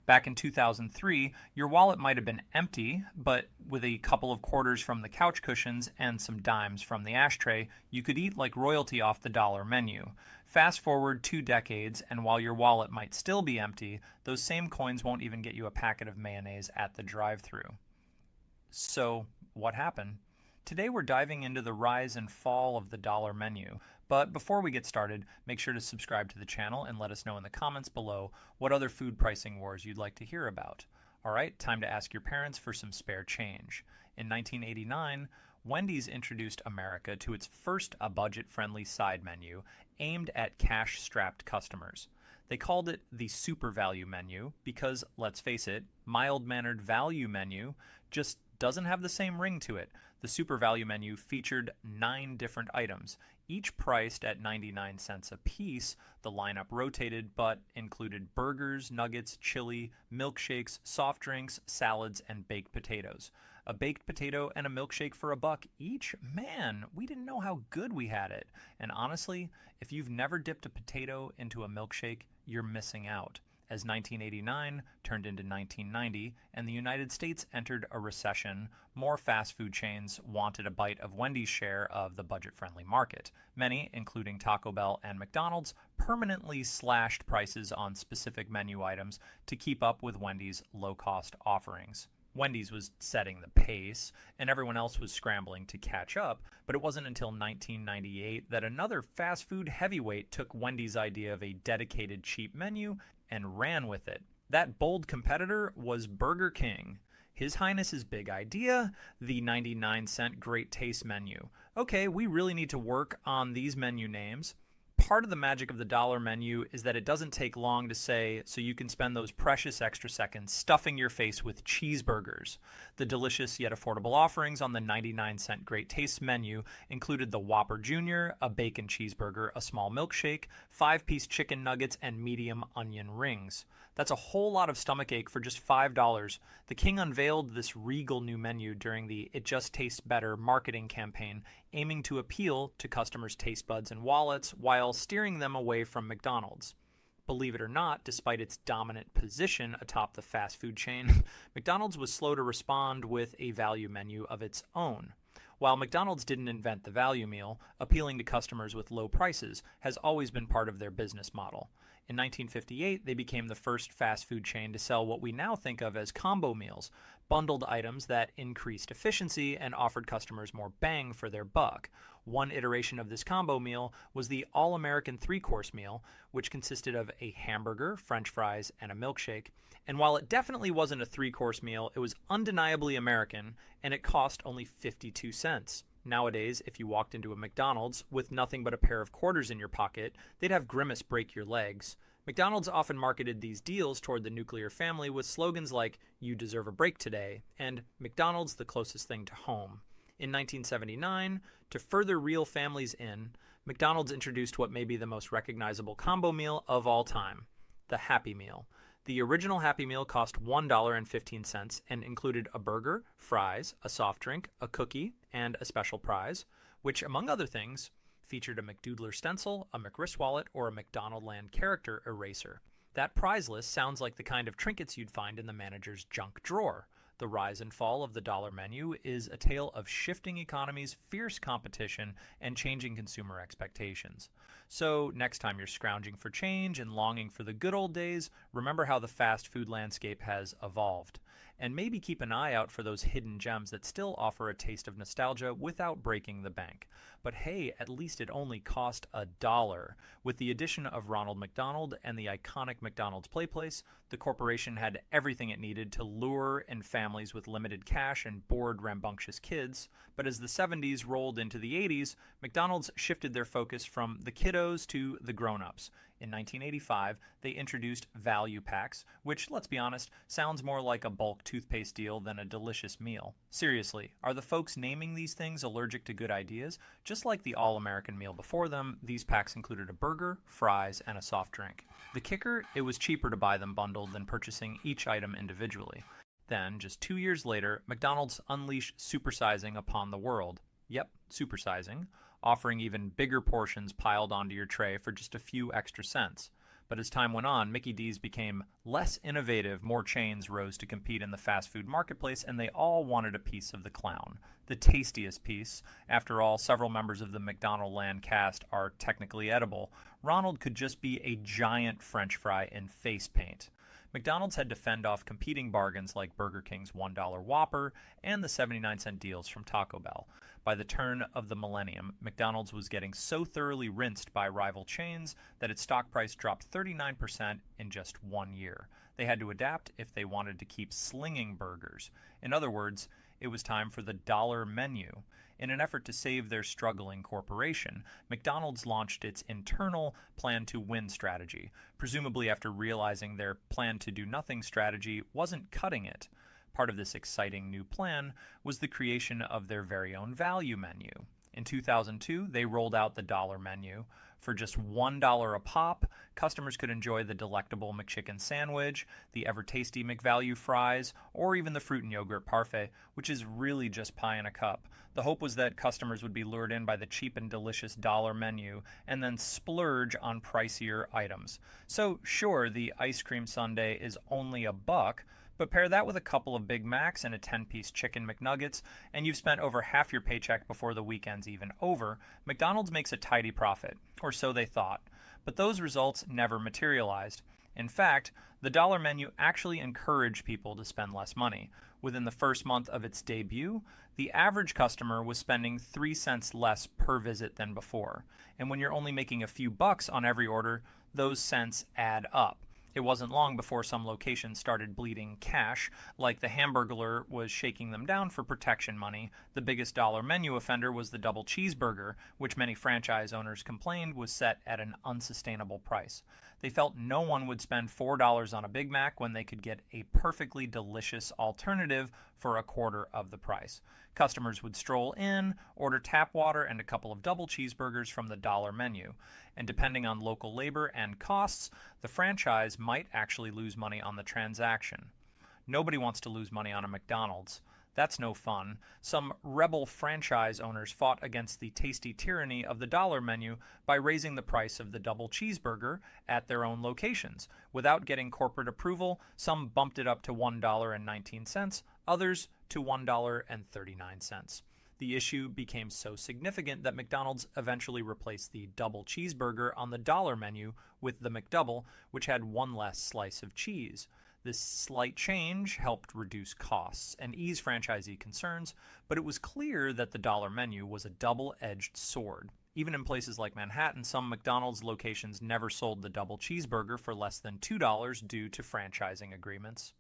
Back in 2003, your wallet might have been empty, but with a couple of quarters from the couch cushions and some dimes from the ashtray, you could eat like royalty off the dollar menu. Fast forward 2 decades, and while your wallet might still be empty, those same coins won't even get you a packet of mayonnaise at the drive-thru. So, what happened? Today we're diving into the rise and fall of the dollar menu. But before we get started, make sure to subscribe to the channel and let us know in the comments below what other food pricing wars you'd like to hear about. Alright, time to ask your parents for some spare change. In 1989, Wendy's introduced America to its first budget-friendly side menu aimed at cash-strapped customers. They called it the Super Value Menu because, let's face it, mild-mannered value menu just doesn't have the same ring to it. The Super Value Menu featured 9 different items, each priced at 99 cents a piece. The lineup rotated but included burgers, nuggets, chili, milkshakes, soft drinks, salads, and baked potatoes. A baked potato and a milkshake for $1 each? Man, we didn't know how good we had it. And honestly, if you've never dipped a potato into a milkshake, you're missing out. As 1989 turned into 1990 and the United States entered a recession, more fast food chains wanted a bite of Wendy's share of the budget-friendly market. Many, including Taco Bell and McDonald's, permanently slashed prices on specific menu items to keep up with Wendy's low-cost offerings. Wendy's was setting the pace, and everyone else was scrambling to catch up, but it wasn't until 1998 that another fast food heavyweight took Wendy's idea of a dedicated cheap menu and ran with it. That bold competitor was Burger King. His Highness's big idea, the 99-cent Great Taste menu. Okay, we really need to work on these menu names. Part of the magic of the dollar menu is that it doesn't take long to say, so you can spend those precious extra seconds stuffing your face with cheeseburgers. The delicious yet affordable offerings on the 99-cent Great Taste menu included the Whopper Jr., a bacon cheeseburger, a small milkshake, 5-piece chicken nuggets, and medium onion rings. That's a whole lot of stomachache for just $5. The king unveiled this regal new menu during the It Just Tastes Better marketing campaign, aiming to appeal to customers' taste buds and wallets while steering them away from McDonald's. Believe it or not, despite its dominant position atop the fast food chain, McDonald's was slow to respond with a value menu of its own. While McDonald's didn't invent the value meal, appealing to customers with low prices has always been part of their business model. In 1958, they became the first fast food chain to sell what we now think of as combo meals, bundled items that increased efficiency and offered customers more bang for their buck. One iteration of this combo meal was the All-American 3-course meal, which consisted of a hamburger, french fries, and a milkshake. And while it definitely wasn't a 3-course meal, it was undeniably American, and it cost only 52 cents. Nowadays, if you walked into a McDonald's with nothing but a pair of quarters in your pocket, they'd have Grimace break your legs. McDonald's often marketed these deals toward the nuclear family with slogans like, "You deserve a break today," and "McDonald's the closest thing to home." In 1979, to further reel families in, McDonald's introduced what may be the most recognizable combo meal of all time, the Happy Meal. The original Happy Meal cost $1.15 and included a burger, fries, a soft drink, a cookie, and a special prize, which, among other things, featured a McDoodler stencil, a McWrist wallet, or a McDonaldland character eraser. That prize list sounds like the kind of trinkets you'd find in the manager's junk drawer. The rise and fall of the dollar menu is a tale of shifting economies, fierce competition, and changing consumer expectations. So, next time you're scrounging for change and longing for the good old days, remember how the fast food landscape has evolved. And maybe keep an eye out for those hidden gems that still offer a taste of nostalgia without breaking the bank. But hey, at least it only cost $1. With the addition of Ronald McDonald and the iconic McDonald's Playplace, the corporation had everything it needed to lure in families with limited cash and bored, rambunctious kids. But as the 70s rolled into the 80s, McDonald's shifted their focus from the kiddos to the grown-ups. In 1985, they introduced value packs, which, let's be honest, sounds more like a bulk toothpaste deal than a delicious meal. Seriously, are the folks naming these things allergic to good ideas? Just like the all-American meal before them, these packs included a burger, fries, and a soft drink. The kicker, it was cheaper to buy them bundled than purchasing each item individually. Then, just 2 years later, McDonald's unleashed supersizing upon the world. Yep, supersizing, offering even bigger portions piled onto your tray for just a few extra cents. But as time went on, Mickey D's became less innovative, more chains rose to compete in the fast food marketplace, and they all wanted a piece of the clown. The tastiest piece. After all, several members of the McDonald land cast are technically edible. Ronald could just be a giant French fry in face paint. McDonald's had to fend off competing bargains like Burger King's $1 Whopper and the 79-cent deals from Taco Bell. By the turn of the millennium, McDonald's was getting so thoroughly rinsed by rival chains that its stock price dropped 39% in just 1 year. They had to adapt if they wanted to keep slinging burgers. In other words, it was time for the dollar menu. In an effort to save their struggling corporation, McDonald's launched its internal plan to win strategy, presumably after realizing their plan to do nothing strategy wasn't cutting it. Part of this exciting new plan was the creation of their very own value menu. In 2002, they rolled out the dollar menu. For just $1 a pop, customers could enjoy the delectable McChicken sandwich, the ever-tasty McValue fries, or even the fruit and yogurt parfait, which is really just pie in a cup. The hope was that customers would be lured in by the cheap and delicious dollar menu and then splurge on pricier items. So sure, the ice cream sundae is only $1, but pair that with a couple of Big Macs and a 10-piece chicken McNuggets, and you've spent over half your paycheck before the weekend's even over. McDonald's makes a tidy profit, or so they thought. But those results never materialized. In fact, the dollar menu actually encouraged people to spend less money. Within the first month of its debut, the average customer was spending 3 cents less per visit than before. And when you're only making a few bucks on every order, those cents add up. It wasn't long before some locations started bleeding cash, like the Hamburglar was shaking them down for protection money. The biggest dollar menu offender was the double cheeseburger, which many franchise owners complained was set at an unsustainable price. They felt no one would spend $4 on a Big Mac when they could get a perfectly delicious alternative for a quarter of the price. Customers would stroll in, order tap water and a couple of double cheeseburgers from the dollar menu. And depending on local labor and costs, the franchise might actually lose money on the transaction. Nobody wants to lose money on a McDonald's. That's no fun. Some rebel franchise owners fought against the tasty tyranny of the dollar menu by raising the price of the double cheeseburger at their own locations. Without getting corporate approval, some bumped it up to $1.19, others to $1.39. The issue became so significant that McDonald's eventually replaced the double cheeseburger on the dollar menu with the McDouble, which had one less slice of cheese. This slight change helped reduce costs and ease franchisee concerns, but it was clear that the dollar menu was a double-edged sword. Even in places like Manhattan, some McDonald's locations never sold the double cheeseburger for less than $2 due to franchising agreements.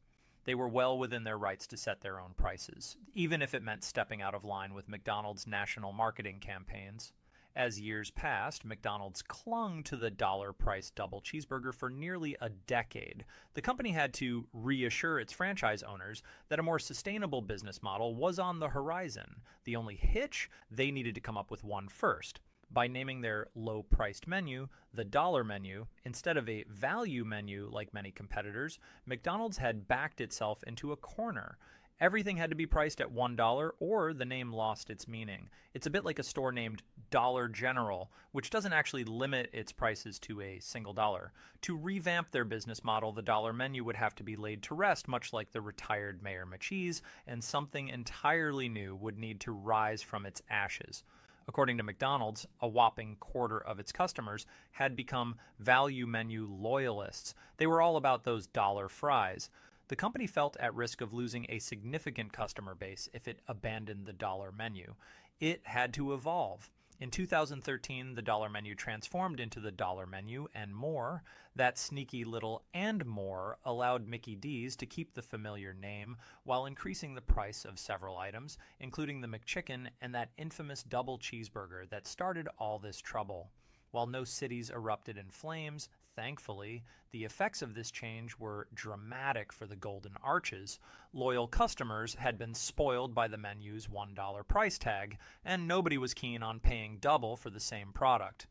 They were well within their rights to set their own prices, even if it meant stepping out of line with McDonald's national marketing campaigns. As years passed, McDonald's clung to the dollar-priced double cheeseburger for nearly a decade. The company had to reassure its franchise owners that a more sustainable business model was on the horizon. The only hitch? They needed to come up with one first. By naming their low-priced menu the dollar menu instead of a value menu like many competitors, McDonald's had backed itself into a corner. Everything had to be priced at $1 or the name lost its meaning. It's a bit like a store named Dollar General, which doesn't actually limit its prices to a single dollar. To revamp their business model, the dollar menu would have to be laid to rest, much like the retired Mayor McCheese, and something entirely new would need to rise from its ashes. According to McDonald's, a whopping quarter of its customers had become value menu loyalists. They were all about those dollar fries. The company felt at risk of losing a significant customer base if it abandoned the dollar menu. It had to evolve. In 2013, the dollar menu transformed into the dollar menu and more. That sneaky little "and more" allowed Mickey D's to keep the familiar name while increasing the price of several items, including the McChicken and that infamous double cheeseburger that started all this trouble. While no cities erupted in flames, thankfully, the effects of this change were dramatic for the Golden Arches. Loyal customers had been spoiled by the menu's $1 price tag, and nobody was keen on paying double for the same product.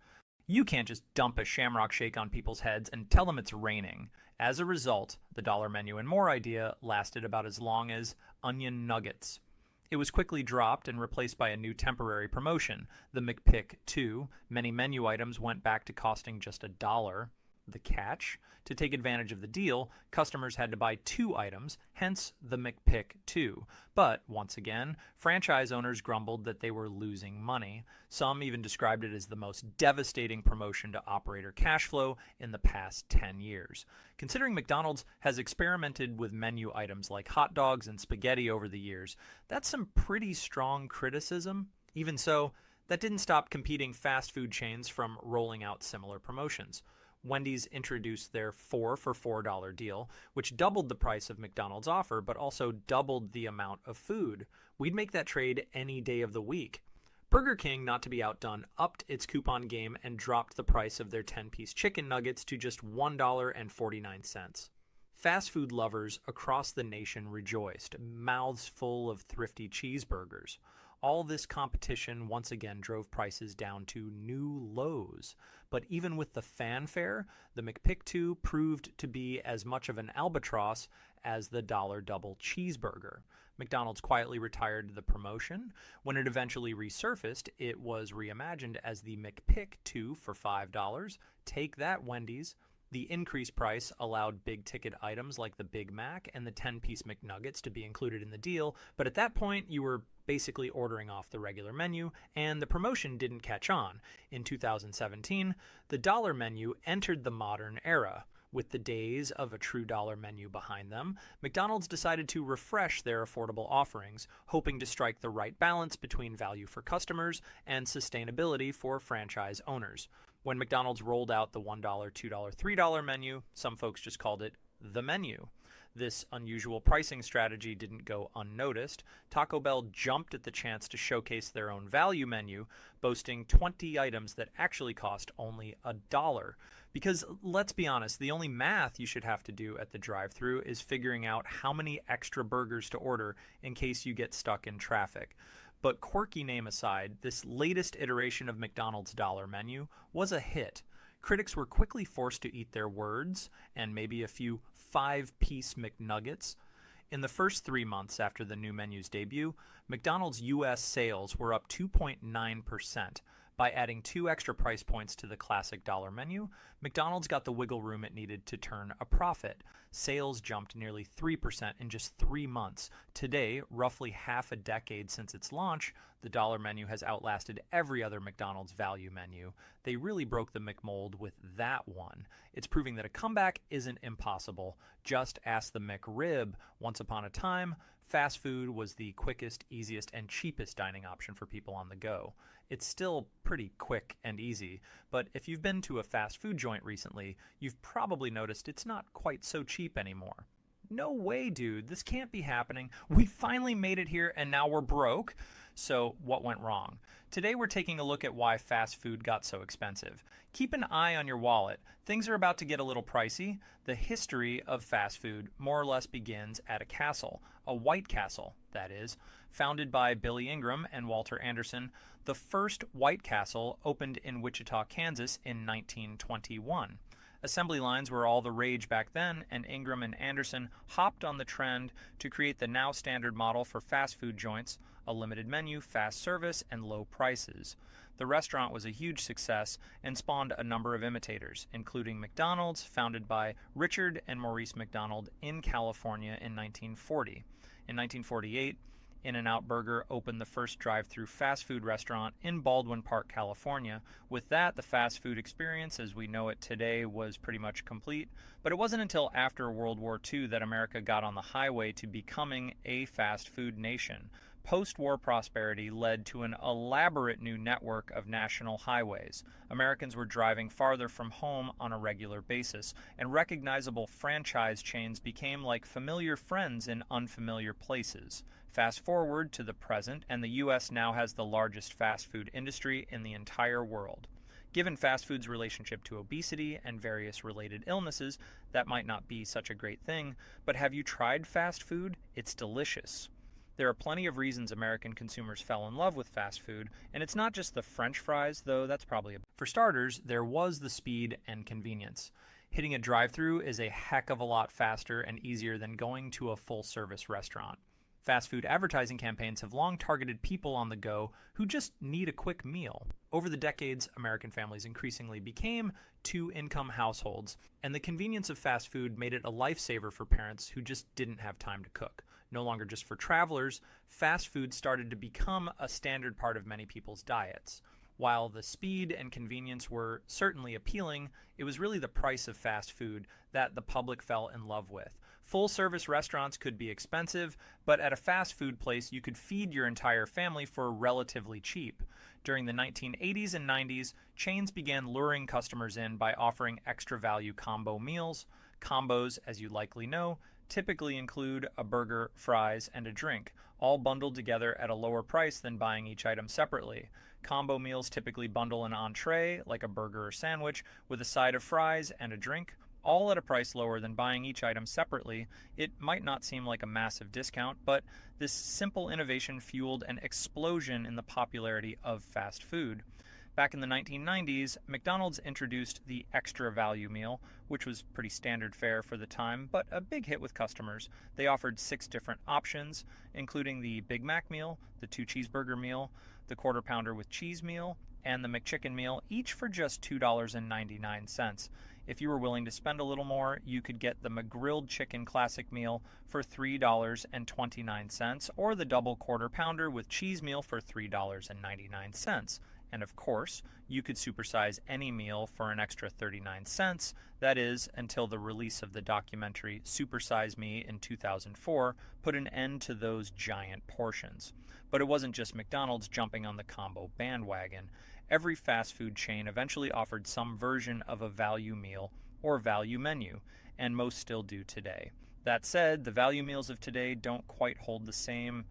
You can't just dump a Shamrock Shake on people's heads and tell them it's raining. As a result, the dollar menu and more idea lasted about as long as onion nuggets. It was quickly dropped and replaced by a new temporary promotion, the McPick 2. Many menu items went back to costing just $1. The catch? To take advantage of the deal, customers had to buy 2 items, hence the McPick 2. But, once again, franchise owners grumbled that they were losing money. Some even described it as the most devastating promotion to operator cash flow in the past 10 years. Considering McDonald's has experimented with menu items like hot dogs and spaghetti over the years, that's some pretty strong criticism. Even so, that didn't stop competing fast food chains from rolling out similar promotions. Wendy's introduced their 4 for $4 deal, which doubled the price of McDonald's offer, but also doubled the amount of food. We'd make that trade any day of the week. Burger King, not to be outdone, upped its coupon game and dropped the price of their 10-piece chicken nuggets to just $1.49. Fast food lovers across the nation rejoiced, mouths full of thrifty cheeseburgers. All this competition once again drove prices down to new lows. But even with the fanfare, the McPick 2 proved to be as much of an albatross as the dollar double cheeseburger. McDonald's quietly retired the promotion. When it eventually resurfaced, it was reimagined as the McPick 2 for $5. Take that, Wendy's. The increased price allowed big-ticket items like the Big Mac and the 10-piece McNuggets to be included in the deal, but at that point, you were basically ordering off the regular menu, and the promotion didn't catch on. In 2017, the dollar menu entered the modern era. With the days of a true dollar menu behind them, McDonald's decided to refresh their affordable offerings, hoping to strike the right balance between value for customers and sustainability for franchise owners. When McDonald's rolled out the $1, $2, $3 menu, some folks just called it the menu. This unusual pricing strategy didn't go unnoticed. Taco Bell jumped at the chance to showcase their own value menu, boasting 20 items that actually cost only $1. Because, let's be honest, the only math you should have to do at the drive-thru is figuring out how many extra burgers to order in case you get stuck in traffic. But quirky name aside, this latest iteration of McDonald's dollar menu was a hit. Critics were quickly forced to eat their words, and maybe a few 5-piece McNuggets. In the first 3 months after the new menu's debut, McDonald's U.S. sales were up 2.9%. By adding 2 extra price points to the classic dollar menu, McDonald's got the wiggle room it needed to turn a profit. Sales jumped nearly 3% in just 3 months. Today, roughly half a decade since its launch, the dollar menu has outlasted every other McDonald's value menu. They really broke the McMold with that one. It's proving that a comeback isn't impossible. Just ask the McRib. Once upon a time, fast food was the quickest, easiest, and cheapest dining option for people on the go. It's still pretty quick and easy, but if you've been to a fast food joint recently, you've probably noticed it's not quite so cheap anymore. No way, dude. This can't be happening. We finally made it here and now we're broke. So what went wrong? Today we're taking a look at why fast food got so expensive. Keep an eye on your wallet. Things are about to get a little pricey. The history of fast food more or less begins at a castle, a White Castle, that is. Founded by Billy Ingram and Walter Anderson, the first White Castle opened in Wichita, Kansas in 1921. Assembly lines were all the rage back then, and Ingram and Anderson hopped on the trend to create the now standard model for fast food joints, a limited menu, fast service, and low prices. The restaurant was a huge success and spawned a number of imitators, including McDonald's, founded by Richard and Maurice McDonald in California in 1940. In 1948, In-N-Out Burger opened the first drive-through fast food restaurant in Baldwin Park, California. With that, the fast food experience as we know it today was pretty much complete, but it wasn't until after World War II that America got on the highway to becoming a fast food nation. Post-war prosperity led to an elaborate new network of national highways. Americans were driving farther from home on a regular basis, and recognizable franchise chains became like familiar friends in unfamiliar places. Fast forward to the present, and the U.S. now has the largest fast food industry in the entire world. Given fast food's relationship to obesity and various related illnesses, that might not be such a great thing, but have you tried fast food? It's delicious. There are plenty of reasons American consumers fell in love with fast food, and it's not just the French fries, though that's probably For starters, there was the speed and convenience. Hitting a drive-thru is a heck of a lot faster and easier than going to a full-service restaurant. Fast food advertising campaigns have long targeted people on the go who just need a quick meal. Over the decades, American families increasingly became two-income households, and the convenience of fast food made it a lifesaver for parents who just didn't have time to cook. No longer just for travelers, fast food started to become a standard part of many people's diets. While the speed and convenience were certainly appealing, it was really the price of fast food that the public fell in love with. Full-service restaurants could be expensive, but at a fast food place you could feed your entire family for relatively cheap. During the 1980s and 90s, chains began luring customers in by offering extra value combo meals. Combos, as you likely know, typically include a burger, fries, and a drink, all bundled together at a lower price than buying each item separately. Combo meals typically bundle an entree, like a burger or sandwich, with a side of fries and a drink, all at a price lower than buying each item separately. It might not seem like a massive discount, but this simple innovation fueled an explosion in the popularity of fast food. Back in the 1990s, McDonald's introduced the extra value meal, which was pretty standard fare for the time, but a big hit with customers. They offered 6 different options, including the Big Mac meal, the 2-cheeseburger meal, the Quarter Pounder with cheese meal, and the McChicken meal, each for just $2.99. If you were willing to spend a little more, you could get the McGrilled Chicken Classic meal for $3.29, or the Double Quarter Pounder with cheese meal for $3.99. And of course, you could supersize any meal for an extra 39 cents, that is, until the release of the documentary Supersize Me in 2004 put an end to those giant portions. But it wasn't just McDonald's jumping on the combo bandwagon. Every fast food chain eventually offered some version of a value meal or value menu, and most still do today. That said, the value meals of today don't quite hold the same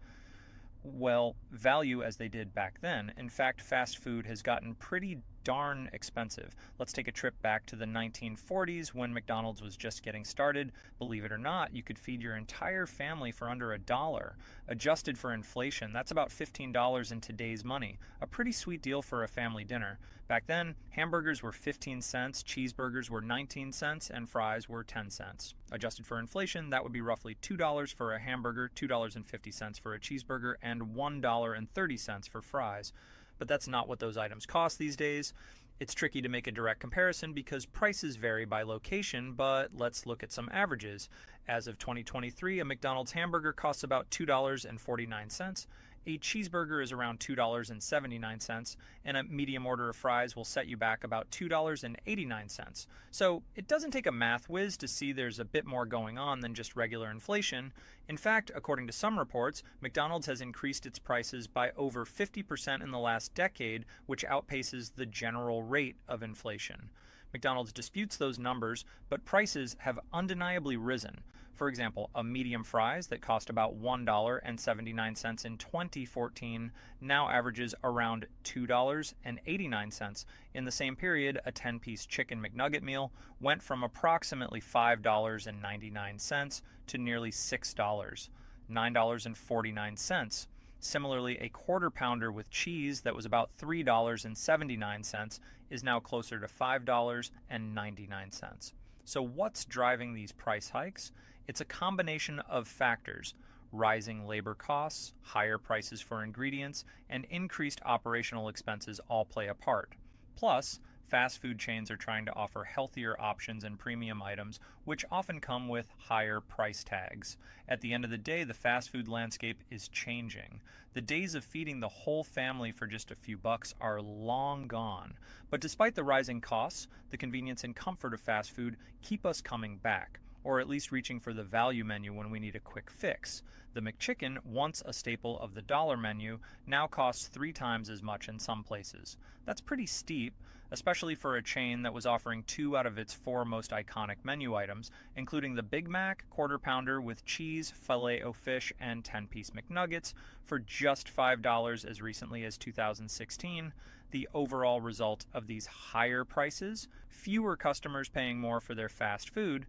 value as they did back then. In fact, fast food has gotten pretty darn expensive. Let's take a trip back to the 1940s when McDonald's was just getting started. Believe it or not, you could feed your entire family for under $1. Adjusted for inflation, that's about $15 in today's money. A pretty sweet deal for a family dinner. Back then, hamburgers were 15 cents, cheeseburgers were 19 cents, and fries were 10 cents. Adjusted for inflation, that would be roughly $2 for a hamburger, $2.50 for a cheeseburger, and $1.30 for fries. But that's not what those items cost these days. It's tricky to make a direct comparison because prices vary by location, but let's look at some averages. As of 2023, a McDonald's hamburger costs about $2.49. A cheeseburger is around $2.79, and a medium order of fries will set you back about $2.89. So it doesn't take a math whiz to see there's a bit more going on than just regular inflation. In fact, according to some reports, McDonald's has increased its prices by over 50% in the last decade, which outpaces the general rate of inflation. McDonald's disputes those numbers, but prices have undeniably risen. For example, a medium fries that cost about $1.79 in 2014 now averages around $2.89. In the same period, a 10-piece chicken McNugget meal went from approximately $5.99 to nearly $6, $9.49. Similarly, a Quarter Pounder with cheese that was about $3.79 is now closer to $5.99. So what's driving these price hikes? It's a combination of factors. Rising labor costs, higher prices for ingredients, and increased operational expenses all play a part. Plus, fast food chains are trying to offer healthier options and premium items, which often come with higher price tags. At the end of the day, the fast food landscape is changing. The days of feeding the whole family for just a few bucks are long gone. But despite the rising costs, the convenience and comfort of fast food keep us coming back, or at least reaching for the value menu when we need a quick fix. The McChicken, once a staple of the dollar menu, now costs 3 times as much in some places. That's pretty steep, especially for a chain that was offering 2 out of its 4 most iconic menu items, including the Big Mac, Quarter Pounder with cheese, Filet-O-Fish, and 10-piece McNuggets for just $5 as recently as 2016. The overall result of these higher prices, fewer customers paying more for their fast food,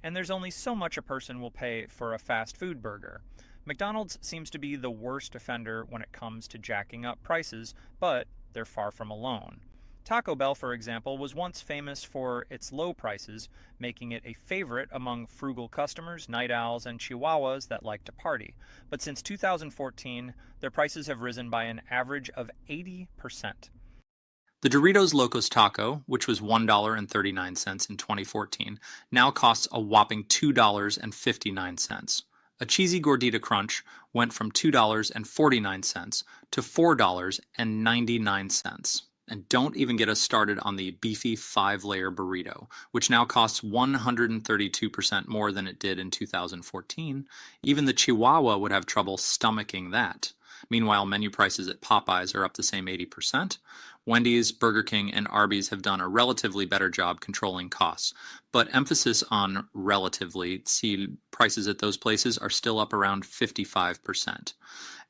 and there's only so much a person will pay for a fast food burger. McDonald's seems to be the worst offender when it comes to jacking up prices, but they're far from alone. Taco Bell, for example, was once famous for its low prices, making it a favorite among frugal customers, night owls, and chihuahuas that like to party. But since 2014, their prices have risen by an average of 80%. The Doritos Locos Taco, which was $1.39 in 2014, now costs a whopping $2.59. A cheesy gordita crunch went from $2.49 to $4.99. And don't even get us started on the beefy 5-layer burrito, which now costs 132% more than it did in 2014. Even the Chihuahua would have trouble stomaching that. Meanwhile, menu prices at Popeyes are up the same 80%. Wendy's, Burger King, and Arby's have done a relatively better job controlling costs, but emphasis on relatively. See, prices at those places are still up around 55%.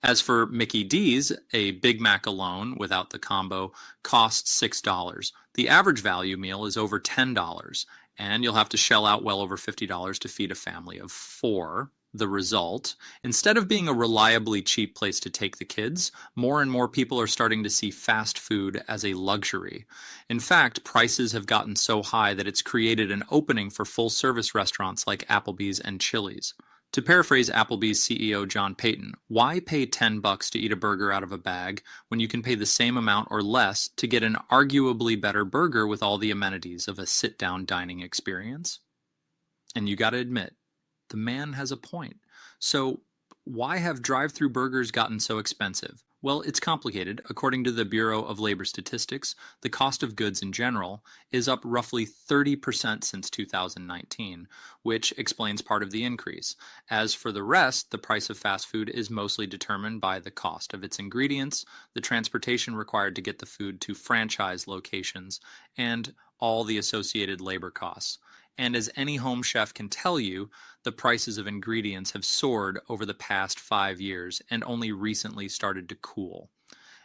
As for Mickey D's, a Big Mac alone, without the combo, costs $6. The average value meal is over $10, and you'll have to shell out well over $50 to feed a family of 4. The result, instead of being a reliably cheap place to take the kids, more and more people are starting to see fast food as a luxury. In fact, prices have gotten so high that it's created an opening for full-service restaurants like Applebee's and Chili's. To paraphrase Applebee's CEO John Payton, why pay $10 to eat a burger out of a bag when you can pay the same amount or less to get an arguably better burger with all the amenities of a sit-down dining experience? And you gotta admit, the man has a point. So why have drive-through burgers gotten so expensive? Well, it's complicated. According to the Bureau of Labor Statistics, the cost of goods in general is up roughly 30% since 2019, which explains part of the increase. As for the rest, the price of fast food is mostly determined by the cost of its ingredients, the transportation required to get the food to franchise locations, and all the associated labor costs. And as any home chef can tell you, the prices of ingredients have soared over the past 5 years and only recently started to cool.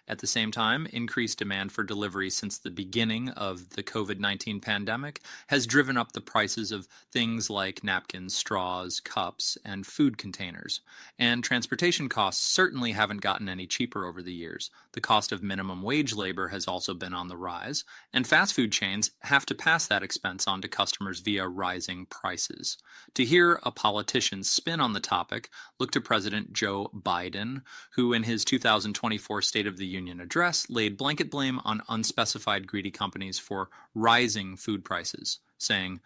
At the same time, increased demand for delivery since the beginning of the COVID-19 pandemic has driven up the prices of things like napkins, straws, cups, and food containers. And transportation costs certainly haven't gotten any cheaper over the years. The cost of minimum wage labor has also been on the rise, and fast food chains have to pass that expense on to customers via rising prices. To hear a politician's spin on the topic, look to President Joe Biden, who in his 2024 State of the Union address laid blanket blame on unspecified greedy companies for rising food prices, saying,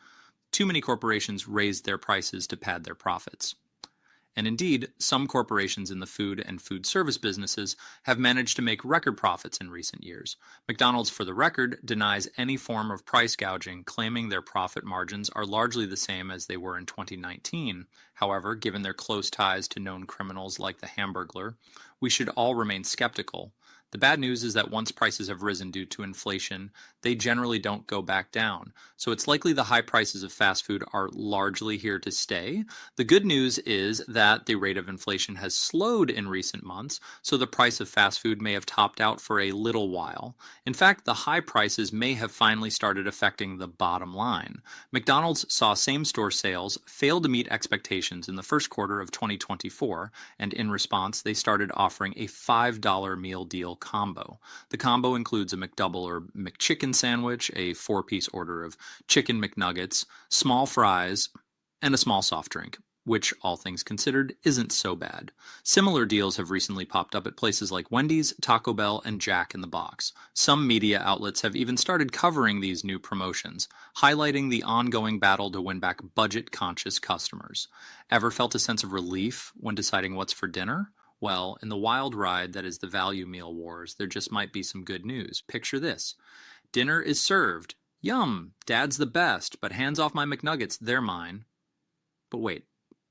"Too many corporations raised their prices to pad their profits." And indeed, some corporations in the food and food service businesses have managed to make record profits in recent years. McDonald's, for the record, denies any form of price gouging, claiming their profit margins are largely the same as they were in 2019. However, given their close ties to known criminals like the Hamburglar, we should all remain skeptical. The bad news is that once prices have risen due to inflation, they generally don't go back down. So it's likely the high prices of fast food are largely here to stay. The good news is that the rate of inflation has slowed in recent months, so the price of fast food may have topped out for a little while. In fact, the high prices may have finally started affecting the bottom line. McDonald's saw same-store sales fail to meet expectations in the first quarter of 2024, and in response, they started offering a $5 meal deal combo. The combo includes a McDouble or McChicken sandwich, a 4-piece order of chicken McNuggets, small fries, and a small soft drink, which, all things considered, isn't so bad. Similar deals have recently popped up at places like Wendy's, Taco Bell, and Jack in the Box. Some media outlets have even started covering these new promotions, highlighting the ongoing battle to win back budget-conscious customers. Ever felt a sense of relief when deciding what's for dinner? Well, in the wild ride that is the value meal wars, there just might be some good news. Picture this. Dinner is served. Yum! Dad's the best, but hands off my McNuggets, they're mine. But wait,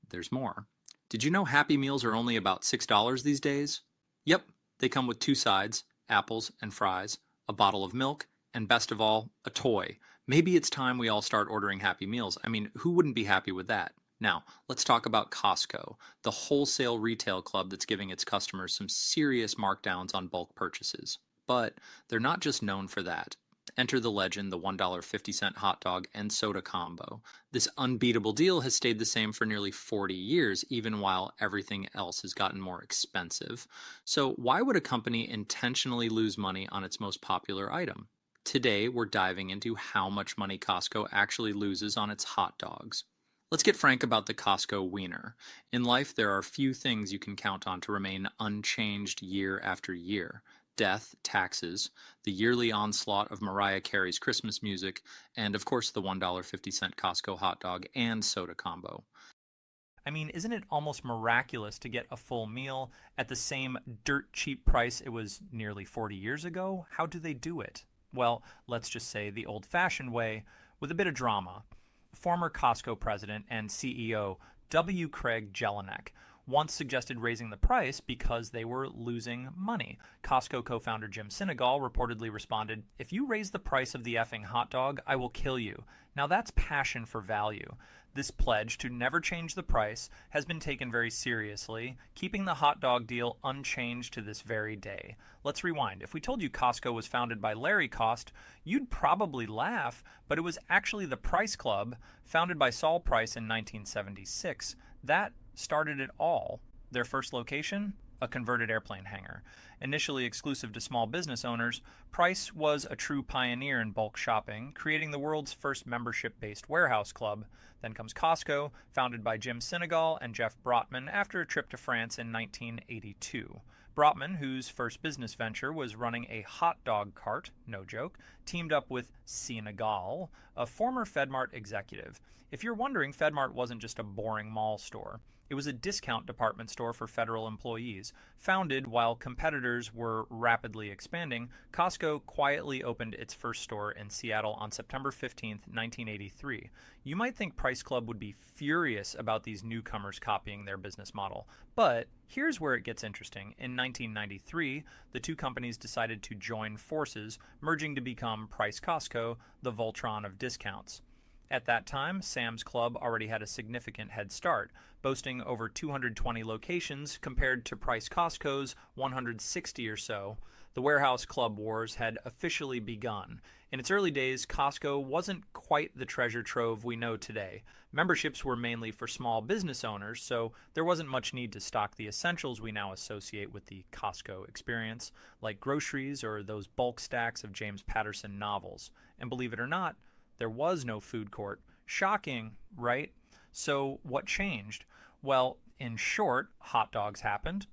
there's more. Did you know Happy Meals are only about $6 these days? Yep, they come with 2 sides, apples and fries, a bottle of milk, and best of all, a toy. Maybe it's time we all start ordering Happy Meals. I mean, who wouldn't be happy with that? Now, let's talk about Costco, the wholesale retail club that's giving its customers some serious markdowns on bulk purchases. But they're not just known for that. Enter the legend, the $1.50 hot dog and soda combo. This unbeatable deal has stayed the same for nearly 40 years, even while everything else has gotten more expensive. So why would a company intentionally lose money on its most popular item? Today, we're diving into how much money Costco actually loses on its hot dogs. Let's get frank about the Costco wiener. In life, there are few things you can count on to remain unchanged year after year: death, taxes, the yearly onslaught of Mariah Carey's Christmas music, and of course the $1.50 Costco hot dog and soda combo. I mean, isn't it almost miraculous to get a full meal at the same dirt cheap price it was nearly 40 years ago? How do they do it? Well, let's just say the old fashioned way, with a bit of drama. Former Costco president and CEO W. Craig Jelinek once suggested raising the price because they were losing money. Costco co founder Jim Sinegal reportedly responded, "If you raise the price of the effing hot dog, I will kill you." Now that's passion for value. This pledge to never change the price has been taken very seriously, keeping the hot dog deal unchanged to this very day. Let's rewind. If we told you Costco was founded by Larry Cost, you'd probably laugh, but it was actually the Price Club, founded by Saul Price in 1976. That started it all. Their first location? A converted airplane hangar. Initially exclusive to small business owners, Price was a true pioneer in bulk shopping, creating the world's first membership-based warehouse club. Then comes Costco, founded by Jim Sinegal and Jeff Brotman after a trip to France in 1982. Brotman, whose first business venture was running a hot dog cart, no joke, teamed up with Sinegal, a former FedMart executive. If you're wondering, FedMart wasn't just a boring mall store. It was a discount department store for federal employees. Founded while competitors were rapidly expanding, Costco quietly opened its first store in Seattle on September 15, 1983. You might think Price Club would be furious about these newcomers copying their business model. But here's where it gets interesting. In 1993, the two companies decided to join forces, merging to become Price Costco, the Voltron of discounts. At that time, Sam's Club already had a significant head start, boasting over 220 locations compared to Price Costco's 160 or so. The warehouse club wars had officially begun. In its early days, Costco wasn't quite the treasure trove we know today. Memberships were mainly for small business owners, so there wasn't much need to stock the essentials we now associate with the Costco experience, like groceries or those bulk stacks of James Patterson novels. And believe it or not, there was no food court. Shocking, right? So what changed? Well, in short, hot dogs happened.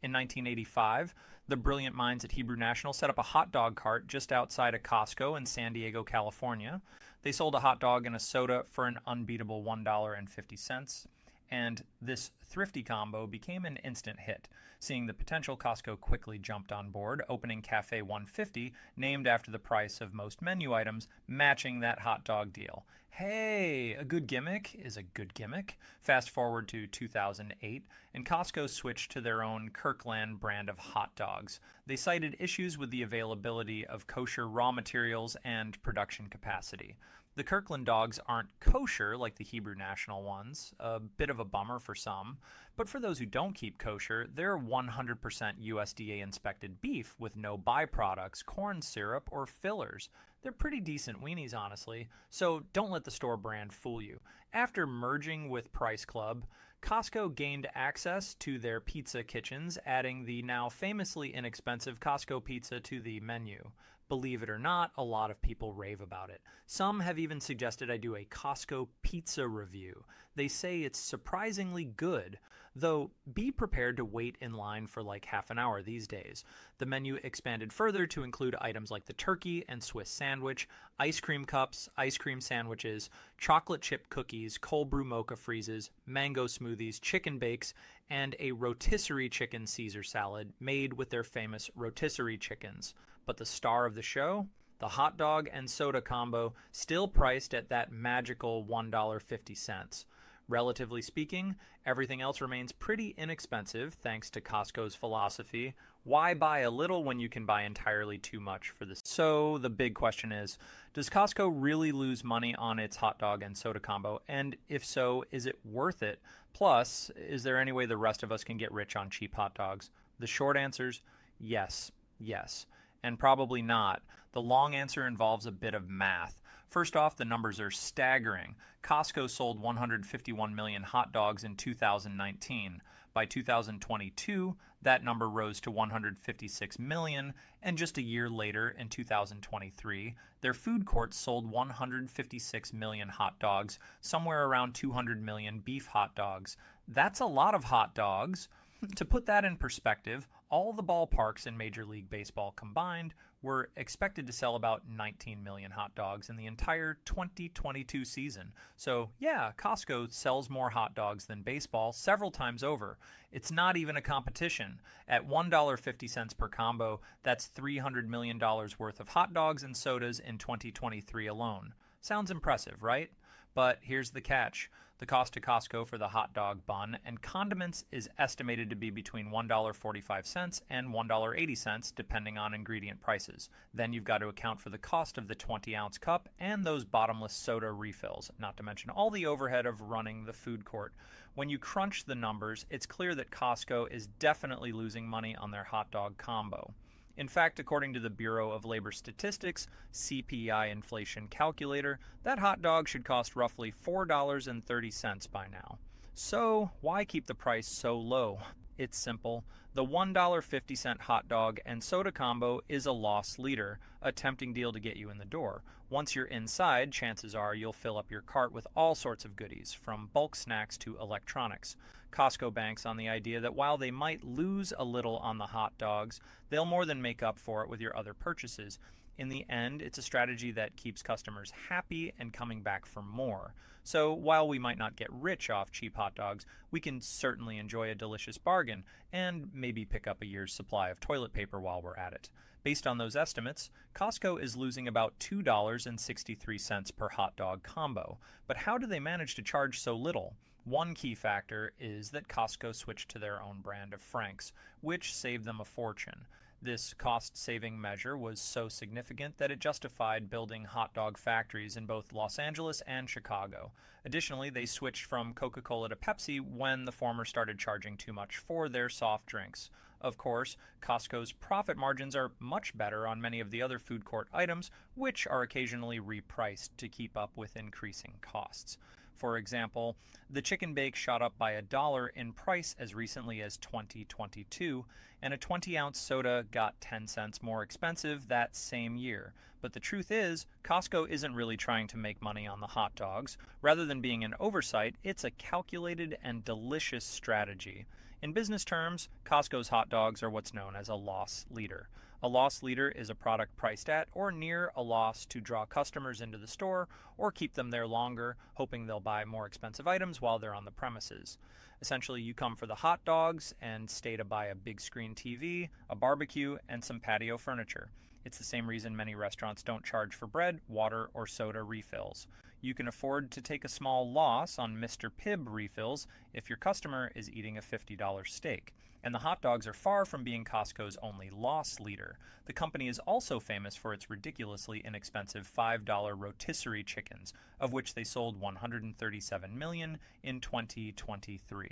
In 1985, the brilliant minds at Hebrew National set up a hot dog cart just outside of Costco in San Diego, California. They sold a hot dog and a soda for an unbeatable $1.50. And this thrifty combo became an instant hit. Seeing the potential, Costco quickly jumped on board, opening Cafe 150, named after the price of most menu items, matching that hot dog deal. Hey, a good gimmick is a good gimmick. Fast forward to 2008, and Costco switched to their own Kirkland brand of hot dogs. They cited issues with the availability of kosher raw materials and production capacity. The Kirkland dogs aren't kosher like the Hebrew National ones, a bit of a bummer for some, but for those who don't keep kosher, they're 100% USDA inspected beef with no byproducts, corn syrup, or fillers. They're pretty decent weenies, honestly, so don't let the store brand fool you. After merging with Price Club, Costco gained access to their pizza kitchens, adding the now famously inexpensive Costco pizza to the menu. Believe it or not, a lot of people rave about it. Some have even suggested I do a Costco pizza review. They say it's surprisingly good, though be prepared to wait in line for like half an hour these days. The menu expanded further to include items like the turkey and Swiss sandwich, ice cream cups, ice cream sandwiches, chocolate chip cookies, cold brew mocha freezes, mango smoothies, chicken bakes, and a rotisserie chicken Caesar salad made with their famous rotisserie chickens. But the star of the show, the hot dog and soda combo, still priced at that magical $1.50. Relatively speaking, everything else remains pretty inexpensive thanks to Costco's philosophy. Why buy a little when you can buy entirely too much for this? So the big question is, does Costco really lose money on its hot dog and soda combo? And if so, is it worth it? Plus, is there any way the rest of us can get rich on cheap hot dogs? The short answer's yes, yes. And probably not. The long answer involves a bit of math. First off, the numbers are staggering. Costco sold 151 million hot dogs in 2019. By 2022, that number rose to 156 million, and just a year later, in 2023, their food courts sold 156 million hot dogs, somewhere around 200 million beef hot dogs. That's a lot of hot dogs. To put that in perspective, all the ballparks in Major League Baseball combined were expected to sell about 19 million hot dogs in the entire 2022 season. So yeah, Costco sells more hot dogs than baseball several times over. It's not even a competition. At $1.50 per combo, that's $300 million worth of hot dogs and sodas in 2023 alone. Sounds impressive, right? But here's the catch. The cost to Costco for the hot dog bun and condiments is estimated to be between $1.45 and $1.80 depending on ingredient prices. Then you've got to account for the cost of the 20-ounce cup and those bottomless soda refills, not to mention all the overhead of running the food court. When you crunch the numbers, it's clear that Costco is definitely losing money on their hot dog combo. In fact, according to the Bureau of Labor Statistics CPI inflation calculator, that hot dog should cost roughly $4.30 by now. So, why keep the price so low? It's simple. The $1.50 hot dog and soda combo is a loss leader, a tempting deal to get you in the door. Once you're inside, chances are you'll fill up your cart with all sorts of goodies, from bulk snacks to electronics. Costco banks on the idea that while they might lose a little on the hot dogs, they'll more than make up for it with your other purchases. In the end, it's a strategy that keeps customers happy and coming back for more. So while we might not get rich off cheap hot dogs, we can certainly enjoy a delicious bargain and maybe pick up a year's supply of toilet paper while we're at it. Based on those estimates, Costco is losing about $2.63 per hot dog combo. But how do they manage to charge so little? One key factor is that Costco switched to their own brand of Franks, which saved them a fortune. This cost-saving measure was so significant that it justified building hot dog factories in both Los Angeles and Chicago. Additionally, they switched from Coca-Cola to Pepsi when the former started charging too much for their soft drinks. Of course, Costco's profit margins are much better on many of the other food court items, which are occasionally repriced to keep up with increasing costs. For example, the chicken bake shot up by $1 in price as recently as 2022, and a 20-ounce soda got 10 cents more expensive that same year. But the truth is, Costco isn't really trying to make money on the hot dogs. Rather than being an oversight, it's a calculated and delicious strategy. In business terms, Costco's hot dogs are what's known as a loss leader. A loss leader is a product priced at or near a loss to draw customers into the store or keep them there longer, hoping they'll buy more expensive items while they're on the premises. Essentially, you come for the hot dogs and stay to buy a big screen TV, a barbecue, and some patio furniture. It's the same reason many restaurants don't charge for bread, water, or soda refills. You can afford to take a small loss on Mr. Pibb refills if your customer is eating a $50 steak. And the hot dogs are far from being Costco's only loss leader. The company is also famous for its ridiculously inexpensive $5 rotisserie chickens, of which they sold 137 million in 2023.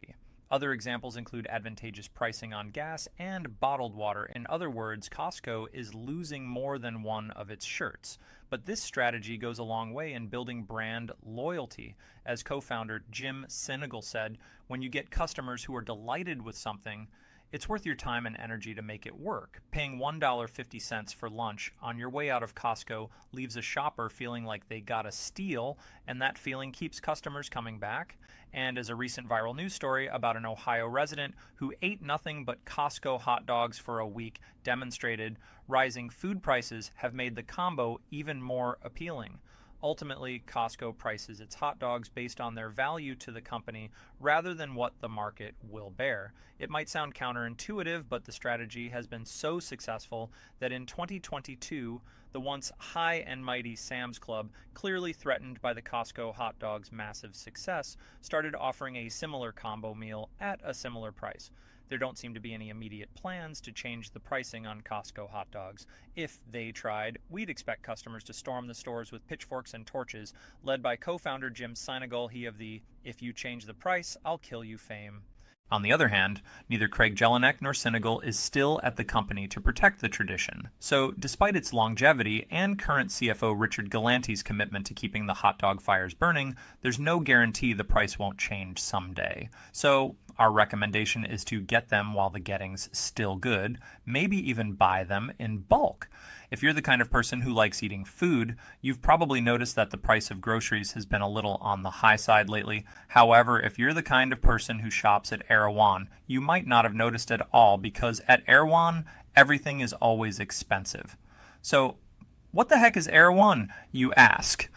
Other examples include advantageous pricing on gas and bottled water. In other words, Costco is losing more than one of its shirts. But this strategy goes a long way in building brand loyalty. As co-founder Jim Sinegal said, when you get customers who are delighted with something, it's worth your time and energy to make it work. Paying $1.50 for lunch on your way out of Costco leaves a shopper feeling like they got a steal, and that feeling keeps customers coming back. And as a recent viral news story about an Ohio resident who ate nothing but Costco hot dogs for a week demonstrated, rising food prices have made the combo even more appealing. Ultimately, Costco prices its hot dogs based on their value to the company rather than what the market will bear. It might sound counterintuitive, but the strategy has been so successful that in 2022, the once high and mighty Sam's Club, clearly threatened by the Costco hot dog's massive success, started offering a similar combo meal at a similar price. There don't seem to be any immediate plans to change the pricing on Costco hot dogs. If they tried, we'd expect customers to storm the stores with pitchforks and torches, led by co-founder Jim Sinegal, he of the "if you change the price, I'll kill you" fame. On the other hand, neither Craig Jelinek nor Senegal is still at the company to protect the tradition. So, despite its longevity and current CFO Richard Galante's commitment to keeping the hot dog fires burning, there's no guarantee the price won't change someday. So, our recommendation is to get them while the getting's still good, maybe even buy them in bulk. If you're the kind of person who likes eating food, you've probably noticed that the price of groceries has been a little on the high side lately. However, if you're the kind of person who shops at Erewhon, you might not have noticed at all because at Erewhon, everything is always expensive. So, what the heck is Erewhon, you ask?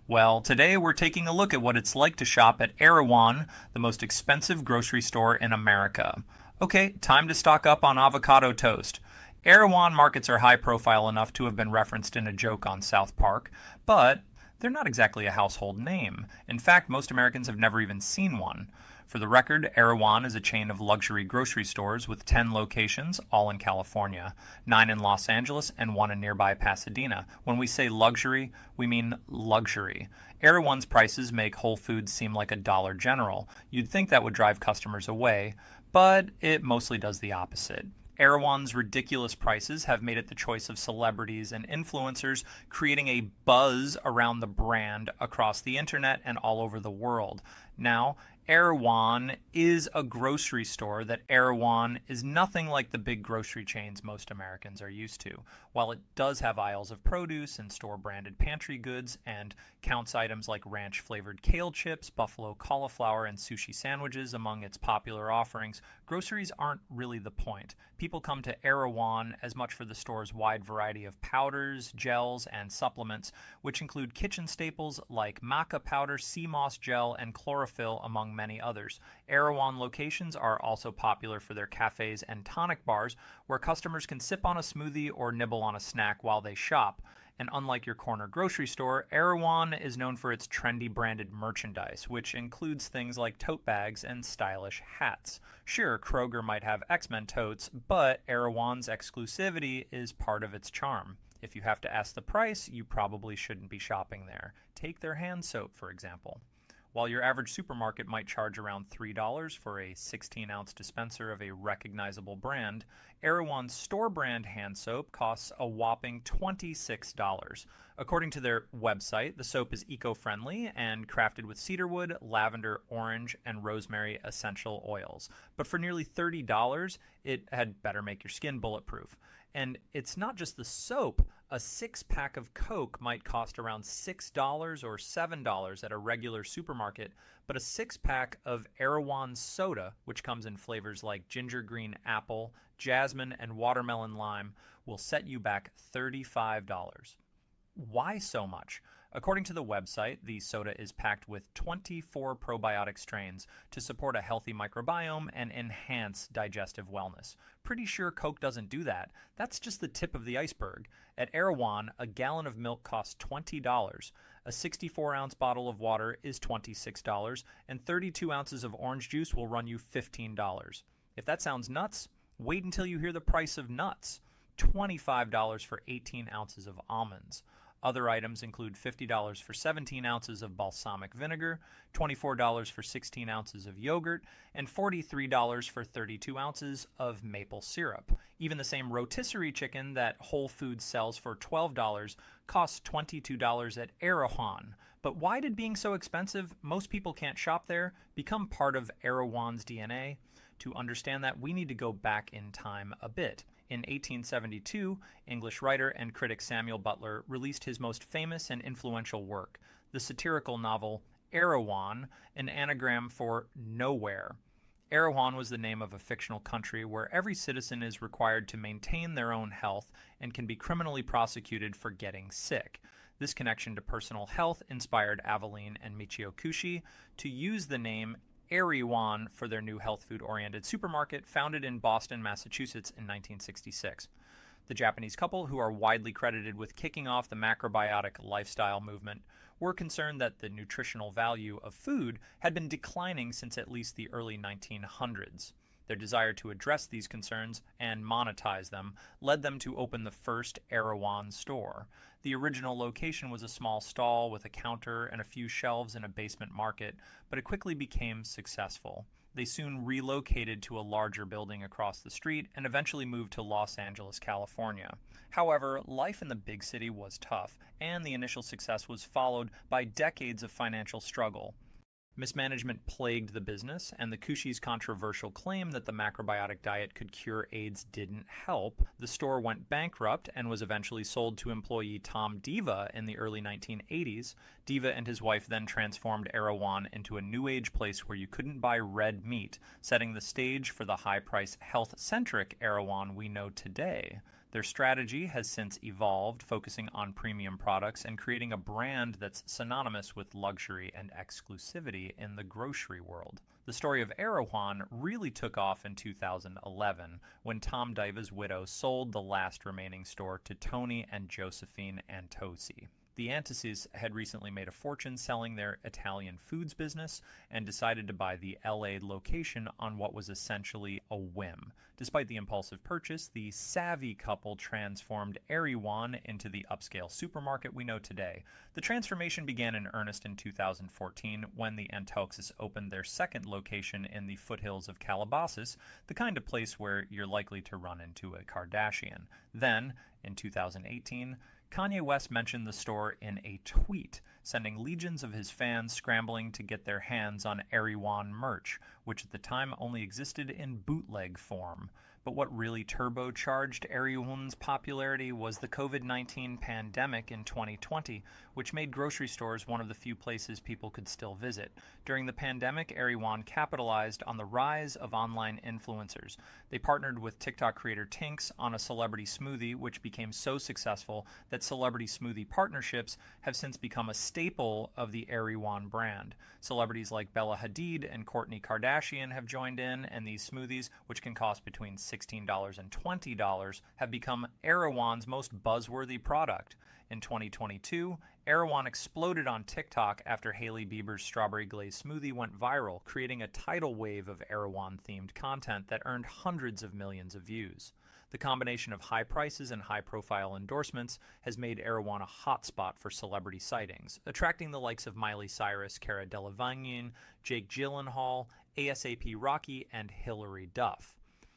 Well, today we're taking a look at what it's like to shop at Erewhon, the most expensive grocery store in America. Okay, time to stock up on avocado toast. Erewhon markets are high profile enough to have been referenced in a joke on South Park, but they're not exactly a household name. In fact, most Americans have never even seen one. For the record, Erewhon is a chain of luxury grocery stores with 10 locations, all in California, 9 in Los Angeles, and 1 in nearby Pasadena. When we say luxury, we mean luxury. Erewhon's prices make Whole Foods seem like a Dollar General. You'd think that would drive customers away, but it mostly does the opposite. Erewhon's ridiculous prices have made it the choice of celebrities and influencers, creating a buzz around the brand across the internet and all over the world. Now, Erewhon is a grocery store that Erewhon is nothing like the big grocery chains most Americans are used to. While it does have aisles of produce and store-branded pantry goods and counts items like ranch-flavored kale chips, buffalo cauliflower, and sushi sandwiches among its popular offerings, groceries aren't really the point. People come to Erewhon as much for the store's wide variety of powders, gels, and supplements, which include kitchen staples like maca powder, sea moss gel, and chlorophyll, among many others. Erewhon locations are also popular for their cafes and tonic bars, where customers can sip on a smoothie or nibble on a snack while they shop. And unlike your corner grocery store, Erewhon is known for its trendy branded merchandise, which includes things like tote bags and stylish hats. Sure, Kroger might have X-Men totes, but Erewhon's exclusivity is part of its charm. If you have to ask the price, you probably shouldn't be shopping there. Take their hand soap, for example. While your average supermarket might charge around $3 for a 16-ounce dispenser of a recognizable brand, Erewhon's store brand hand soap costs a whopping $26. According to their website, the soap is eco-friendly and crafted with cedarwood, lavender, orange, and rosemary essential oils. But for nearly $30, it had better make your skin bulletproof. And it's not just the soap. A 6-pack of Coke might cost around $6 or $7 at a regular supermarket, but a 6-pack of Erewhon soda, which comes in flavors like ginger green apple, jasmine, and watermelon lime, will set you back $35. Why so much? According to the website, the soda is packed with 24 probiotic strains to support a healthy microbiome and enhance digestive wellness. Pretty sure Coke doesn't do that. That's just the tip of the iceberg. At Erewhon, a gallon of milk costs $20. A 64-ounce bottle of water is $26, and 32 ounces of orange juice will run you $15. If that sounds nuts, wait until you hear the price of nuts. $25 for 18 ounces of almonds. Other items include $50 for 17 ounces of balsamic vinegar, $24 for 16 ounces of yogurt, and $43 for 32 ounces of maple syrup. Even the same rotisserie chicken that Whole Foods sells for $12 costs $22 at Erewhon. But why did being so expensive? Most people can't shop there. Become part of Erewhon's DNA. To understand that, we need to go back in time a bit. In 1872, English writer and critic Samuel Butler released his most famous and influential work, the satirical novel Erewhon, an anagram for nowhere. Erewhon was the name of a fictional country where every citizen is required to maintain their own health and can be criminally prosecuted for getting sick. This connection to personal health inspired Aveline and Michio Kushi to use the name Erewhon for their new health food-oriented supermarket founded in Boston, Massachusetts in 1966. The Japanese couple, who are widely credited with kicking off the macrobiotic lifestyle movement, were concerned that the nutritional value of food had been declining since at least the early 1900s. Their desire to address these concerns and monetize them led them to open the first Erewhon store. The original location was a small stall with a counter and a few shelves in a basement market, but it quickly became successful. They soon relocated to a larger building across the street and eventually moved to Los Angeles, California. However, life in the big city was tough, and the initial success was followed by decades of financial struggle. Mismanagement plagued the business, and the Kushi's controversial claim that the macrobiotic diet could cure AIDS didn't help. The store went bankrupt and was eventually sold to employee Tom Diva in the early 1980s. Diva and his wife then transformed Erewhon into a new age place where you couldn't buy red meat, setting the stage for the high-priced, health-centric Erewhon we know today. Their strategy has since evolved, focusing on premium products and creating a brand that's synonymous with luxury and exclusivity in the grocery world. The story of Erewhon really took off in 2011 when Tom Diva's widow sold the last remaining store to Tony and Josephine Antosi. The Antosis had recently made a fortune selling their Italian foods business and decided to buy the LA location on what was essentially a whim. Despite the impulsive purchase, the savvy couple transformed Erewhon into the upscale supermarket we know today. The transformation began in earnest in 2014 when the Antosis opened their second location in the foothills of Calabasas, the kind of place where you're likely to run into a Kardashian. Then, in 2018, Kanye West mentioned the store in a tweet, sending legions of his fans scrambling to get their hands on Erewhon merch, which at the time only existed in bootleg form. But what really turbocharged Erewhon's popularity was the COVID-19 pandemic in 2020, which made grocery stores one of the few places people could still visit. During the pandemic, Erewhon capitalized on the rise of online influencers. They partnered with TikTok creator Tinks on a celebrity smoothie, which became so successful that celebrity smoothie partnerships have since become a staple of the Erewhon brand. Celebrities like Bella Hadid and Kourtney Kardashian have joined in, and these smoothies, which can cost between $16 and $20, have become Erewhon's most buzzworthy product. In 2022, Erewhon exploded on TikTok after Hailey Bieber's strawberry glazed smoothie went viral, creating a tidal wave of Erewhon-themed content that earned hundreds of millions of views. The combination of high prices and high-profile endorsements has made Erewhon a hotspot for celebrity sightings, attracting the likes of Miley Cyrus, Cara Delevingne, Jake Gyllenhaal, ASAP Rocky, and Hilary Duff.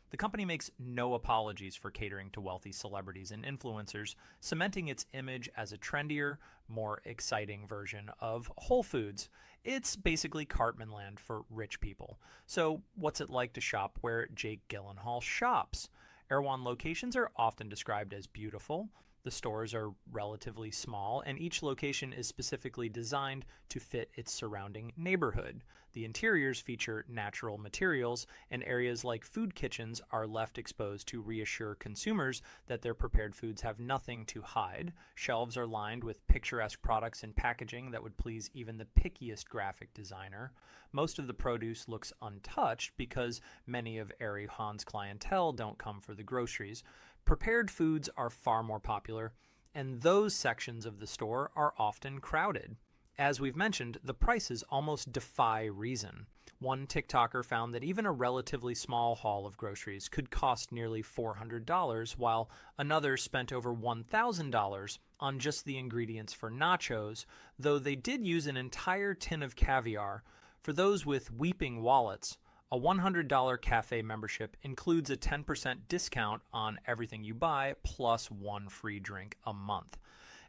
The company makes no apologies for catering to wealthy celebrities and influencers, cementing its image as a trendier, more exciting version of Whole Foods. It's basically Cartmanland for rich people. So what's it like to shop where Jake Gyllenhaal shops? Erewhon locations are often described as beautiful. The stores are relatively small, and each location is specifically designed to fit its surrounding neighborhood. The interiors feature natural materials, and areas like food kitchens are left exposed to reassure consumers that their prepared foods have nothing to hide. Shelves are lined with picturesque products and packaging that would please even the pickiest graphic designer. Most of the produce looks untouched because many of Erewhon's clientele don't come for the groceries. Prepared foods are far more popular, and those sections of the store are often crowded. As we've mentioned, the prices almost defy reason. One TikToker found that even a relatively small haul of groceries could cost nearly $400, while another spent over $1,000 on just the ingredients for nachos, though they did use an entire tin of caviar. For those with weeping wallets, a $100 cafe membership includes a 10% discount on everything you buy, plus one free drink a month.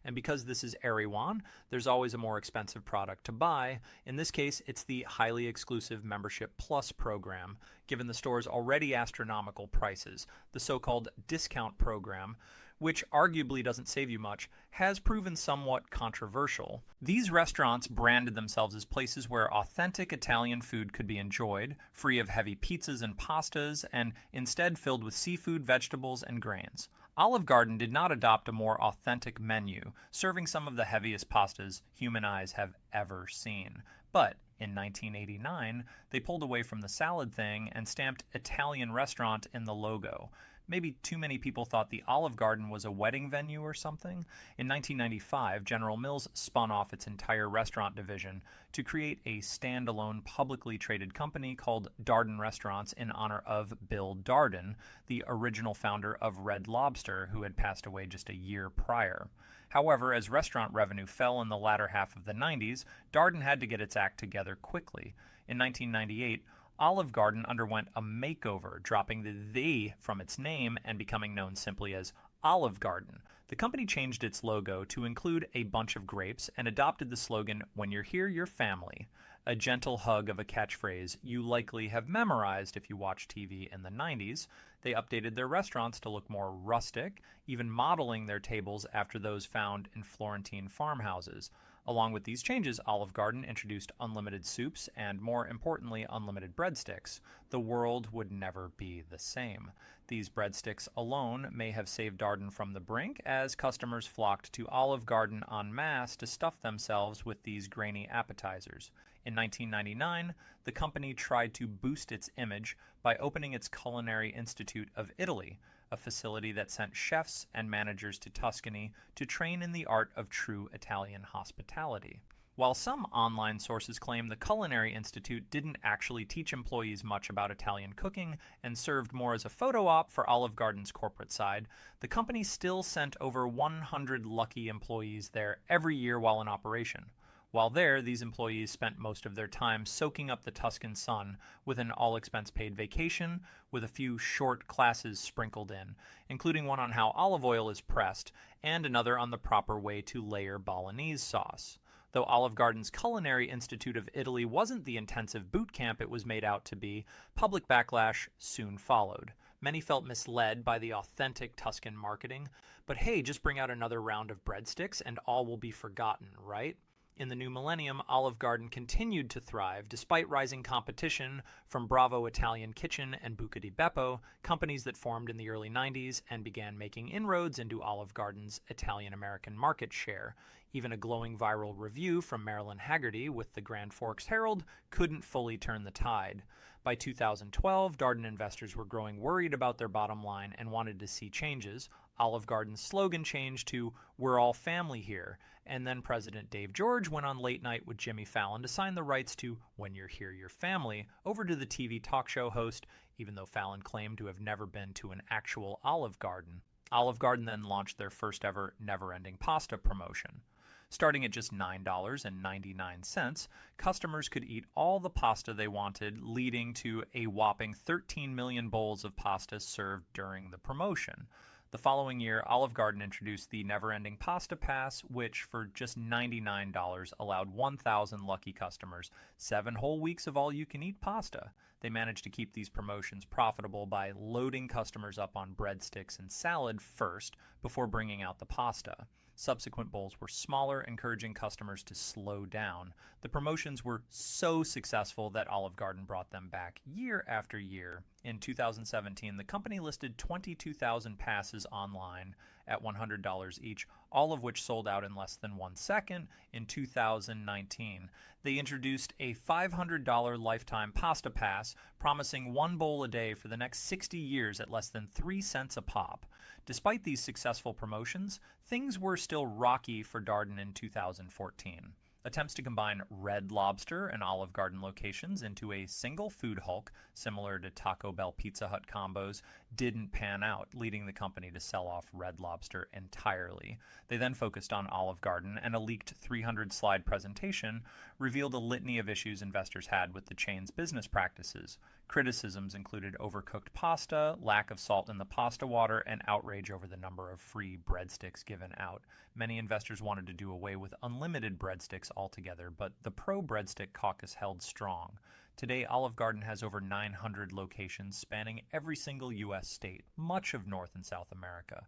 And because this is Erewhon, there's always a more expensive product to buy. In this case, it's the highly exclusive Membership Plus program, given the store's already astronomical prices. The so-called discount program, which arguably doesn't save you much, has proven somewhat controversial. These restaurants branded themselves as places where authentic Italian food could be enjoyed, free of heavy pizzas and pastas, and instead filled with seafood, vegetables, and grains. Olive Garden did not adopt a more authentic menu, serving some of the heaviest pastas human eyes have ever seen. But in 1989, they pulled away from the salad thing and stamped Italian restaurant in the logo. Maybe too many people thought the Olive Garden was a wedding venue or something. In 1995, General Mills spun off its entire restaurant division to create a standalone publicly traded company called Darden Restaurants in honor of Bill Darden, the original founder of Red Lobster, who had passed away just a year prior. However, as restaurant revenue fell in the latter half of the 90s, Darden had to get its act together quickly. In 1998, Olive Garden underwent a makeover, dropping the "the" from its name and becoming known simply as Olive Garden. The company changed its logo to include a bunch of grapes and adopted the slogan, "When you're here, you're family," a gentle hug of a catchphrase you likely have memorized if you watched TV in the 90s. They updated their restaurants to look more rustic, even modeling their tables after those found in Florentine farmhouses. Along with these changes, Olive Garden introduced unlimited soups and, more importantly, unlimited breadsticks. The world would never be the same. These breadsticks alone may have saved Darden from the brink, as customers flocked to Olive Garden en masse to stuff themselves with these grainy appetizers. In 1999, the company tried to boost its image by opening its Culinary Institute of Italy, a facility that sent chefs and managers to Tuscany to train in the art of true Italian hospitality. While some online sources claim the Culinary Institute didn't actually teach employees much about Italian cooking and served more as a photo op for Olive Garden's corporate side, the company still sent over 100 lucky employees there every year while in operation. While there, these employees spent most of their time soaking up the Tuscan sun with an all-expense-paid vacation with a few short classes sprinkled in, including one on how olive oil is pressed and another on the proper way to layer bolognese sauce. Though Olive Garden's Culinary Institute of Italy wasn't the intensive boot camp it was made out to be, public backlash soon followed. Many felt misled by the authentic Tuscan marketing, but hey, just bring out another round of breadsticks and all will be forgotten, right? In the new millennium, Olive Garden continued to thrive despite rising competition from Bravo Italian Kitchen and Buca di Beppo, companies that formed in the early 90s and began making inroads into Olive Garden's Italian-American market share. Even a glowing viral review from Marilyn Haggerty with the Grand Forks Herald couldn't fully turn the tide. By 2012, Darden investors were growing worried about their bottom line and wanted to see changes. Olive Garden's slogan changed to "We're all family here," and then President Dave George went on Late Night with Jimmy Fallon to sign the rights to "When You're Here, You're Family" over to the TV talk show host, even though Fallon claimed to have never been to an actual Olive Garden. Olive Garden then launched their first ever never-ending pasta promotion. Starting at just $9.99, customers could eat all the pasta they wanted, leading to a whopping 13 million bowls of pasta served during the promotion. The following year, Olive Garden introduced the Never-Ending Pasta Pass, which for just $99 allowed 1,000 lucky customers 7 whole weeks of all-you-can-eat pasta. They managed to keep these promotions profitable by loading customers up on breadsticks and salad first before bringing out the pasta. Subsequent bowls were smaller, encouraging customers to slow down. The promotions were so successful that Olive Garden brought them back year after year. In 2017, the company listed 22,000 passes online at $100 each, all of which sold out in less than 1 second in 2019. They introduced a $500 lifetime pasta pass, promising 1 bowl a day for the next 60 years at less than 3 cents a pop. Despite these successful promotions, things were still rocky for Darden in 2014. Attempts to combine Red Lobster and Olive Garden locations into a single food hulk, similar to Taco Bell Pizza Hut combos, didn't pan out, leading the company to sell off Red Lobster entirely. They then focused on Olive Garden, and a leaked 300-slide presentation revealed a litany of issues investors had with the chain's business practices. Criticisms included overcooked pasta, lack of salt in the pasta water, and outrage over the number of free breadsticks given out. Many investors wanted to do away with unlimited breadsticks altogether, but the pro-breadstick caucus held strong. Today, Olive Garden has over 900 locations spanning every single U.S. state, much of North and South America,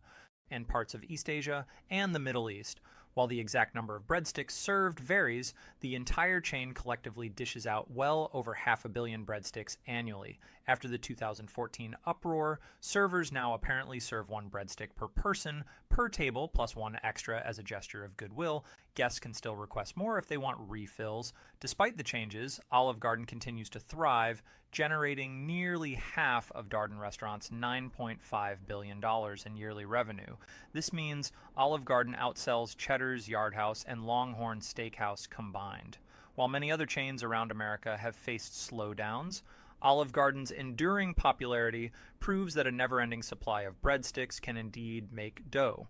and parts of East Asia and the Middle East. While the exact number of breadsticks served varies, the entire chain collectively dishes out well over 500 million breadsticks annually. After the 2014 uproar, servers now apparently serve 1 breadstick per person, per table, plus 1 extra as a gesture of goodwill. Guests can still request more if they want refills. Despite the changes, Olive Garden continues to thrive, generating nearly half of Darden Restaurants' $9.5 billion in yearly revenue. This means Olive Garden outsells Cheddar's, Yard House, and Longhorn Steakhouse combined. While many other chains around America have faced slowdowns, Olive Garden's enduring popularity proves that a never-ending supply of breadsticks can indeed make dough.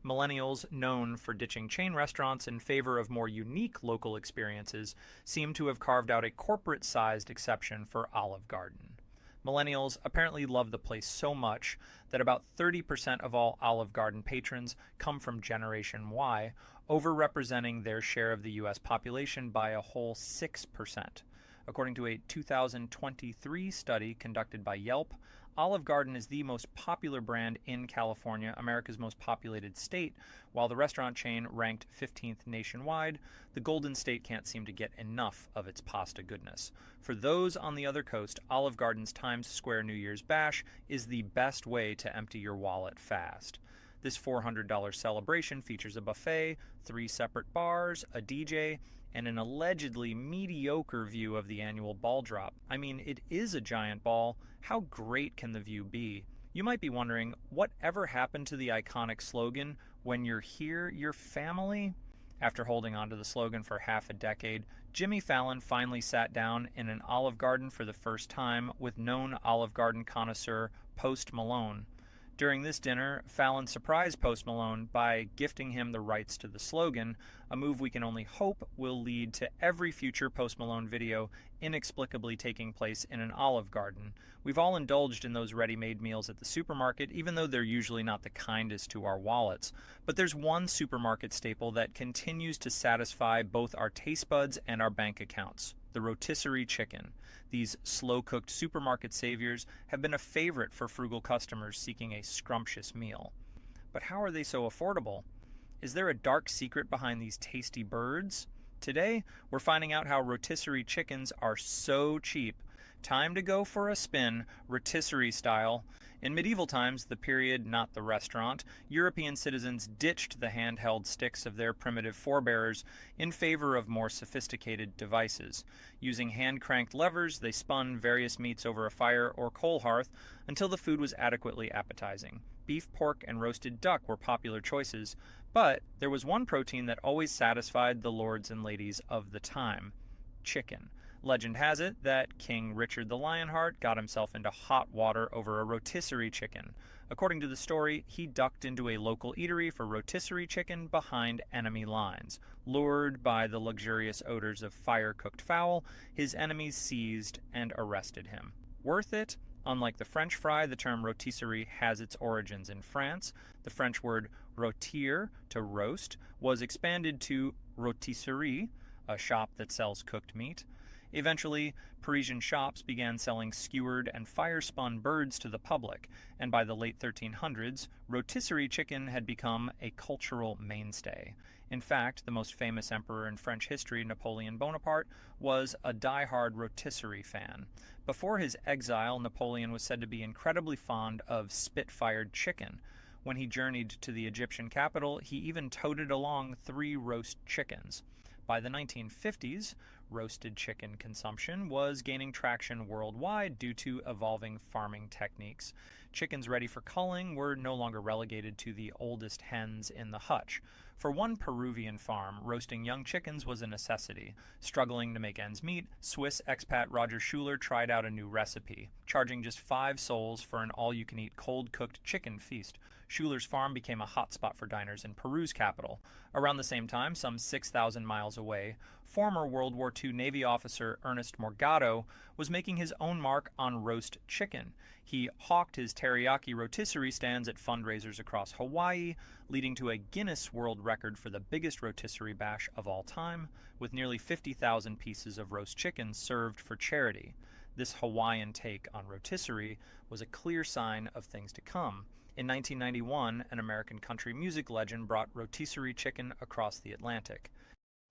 Millennials, known for ditching chain restaurants in favor of more unique local experiences, seem to have carved out a corporate-sized exception for Olive Garden. Millennials apparently love the place so much that about 30% of all Olive Garden patrons come from Generation Y, overrepresenting their share of the U.S. population by a whole 6%. According to a 2023 study conducted by Yelp, Olive Garden is the most popular brand in California, America's most populated state. While the restaurant chain ranked 15th nationwide, the Golden State can't seem to get enough of its pasta goodness. For those on the other coast, Olive Garden's Times Square New Year's Bash is the best way to empty your wallet fast. This $400 celebration features a buffet, 3 separate bars, a DJ, and an allegedly mediocre view of the annual ball drop. I mean, it is a giant ball. How great can the view be? You might be wondering, whatever happened to the iconic slogan, "When you're here, you're family"? After holding on to the slogan for half a decade, Jimmy Fallon finally sat down in an Olive Garden for the first time with known Olive Garden connoisseur Post Malone. During this dinner, Fallon surprised Post Malone by gifting him the rights to the slogan, a move we can only hope will lead to every future Post Malone video inexplicably taking place in an Olive Garden. We've all indulged in those ready-made meals at the supermarket, even though they're usually not the kindest to our wallets. But there's one supermarket staple that continues to satisfy both our taste buds and our bank accounts: the rotisserie chicken. These slow-cooked supermarket saviors have been a favorite for frugal customers seeking a scrumptious meal. But how are they so affordable? Is there a dark secret behind these tasty birds? Today, we're finding out how rotisserie chickens are so cheap. Time to go for a spin, rotisserie style. In medieval times, the period, not the restaurant, European citizens ditched the handheld sticks of their primitive forebears in favor of more sophisticated devices. Using hand-cranked levers, they spun various meats over a fire or coal hearth until the food was adequately appetizing. Beef, pork, and roasted duck were popular choices, but there was one protein that always satisfied the lords and ladies of the time: chicken. Legend has it that King Richard the Lionheart got himself into hot water over a rotisserie chicken. According to the story, he ducked into a local eatery for rotisserie chicken behind enemy lines. Lured by the luxurious odors of fire-cooked fowl, his enemies seized and arrested him. Worth it? Unlike the French fry, the term rotisserie has its origins in France. The French word rôtir, to roast, was expanded to rôtisserie, a shop that sells cooked meat. Eventually, Parisian shops began selling skewered and fire-spun birds to the public, and by the late 1300s, rotisserie chicken had become a cultural mainstay. In fact, the most famous emperor in French history, Napoleon Bonaparte, was a die-hard rotisserie fan. Before his exile, Napoleon was said to be incredibly fond of spit-fired chicken. When he journeyed to the Egyptian capital, he even toted along 3 roast chickens. By the 1950s, roasted chicken consumption was gaining traction worldwide due to evolving farming techniques. Chickens ready for culling were no longer relegated to the oldest hens in the hutch. For one Peruvian farm, roasting young chickens was a necessity. Struggling to make ends meet, Swiss expat Roger Schuler tried out a new recipe, charging just 5 sols for an all-you-can-eat cold-cooked chicken feast. Schuler's farm became a hotspot for diners in Peru's capital. Around the same time, some 6,000 miles away, former World War II Navy officer Ernest Morgado was making his own mark on roast chicken. He hawked his teriyaki rotisserie stands at fundraisers across Hawaii, leading to a Guinness World Record for the biggest rotisserie bash of all time, with nearly 50,000 pieces of roast chicken served for charity. This Hawaiian take on rotisserie was a clear sign of things to come. In 1991, an American country music legend brought rotisserie chicken across the Atlantic.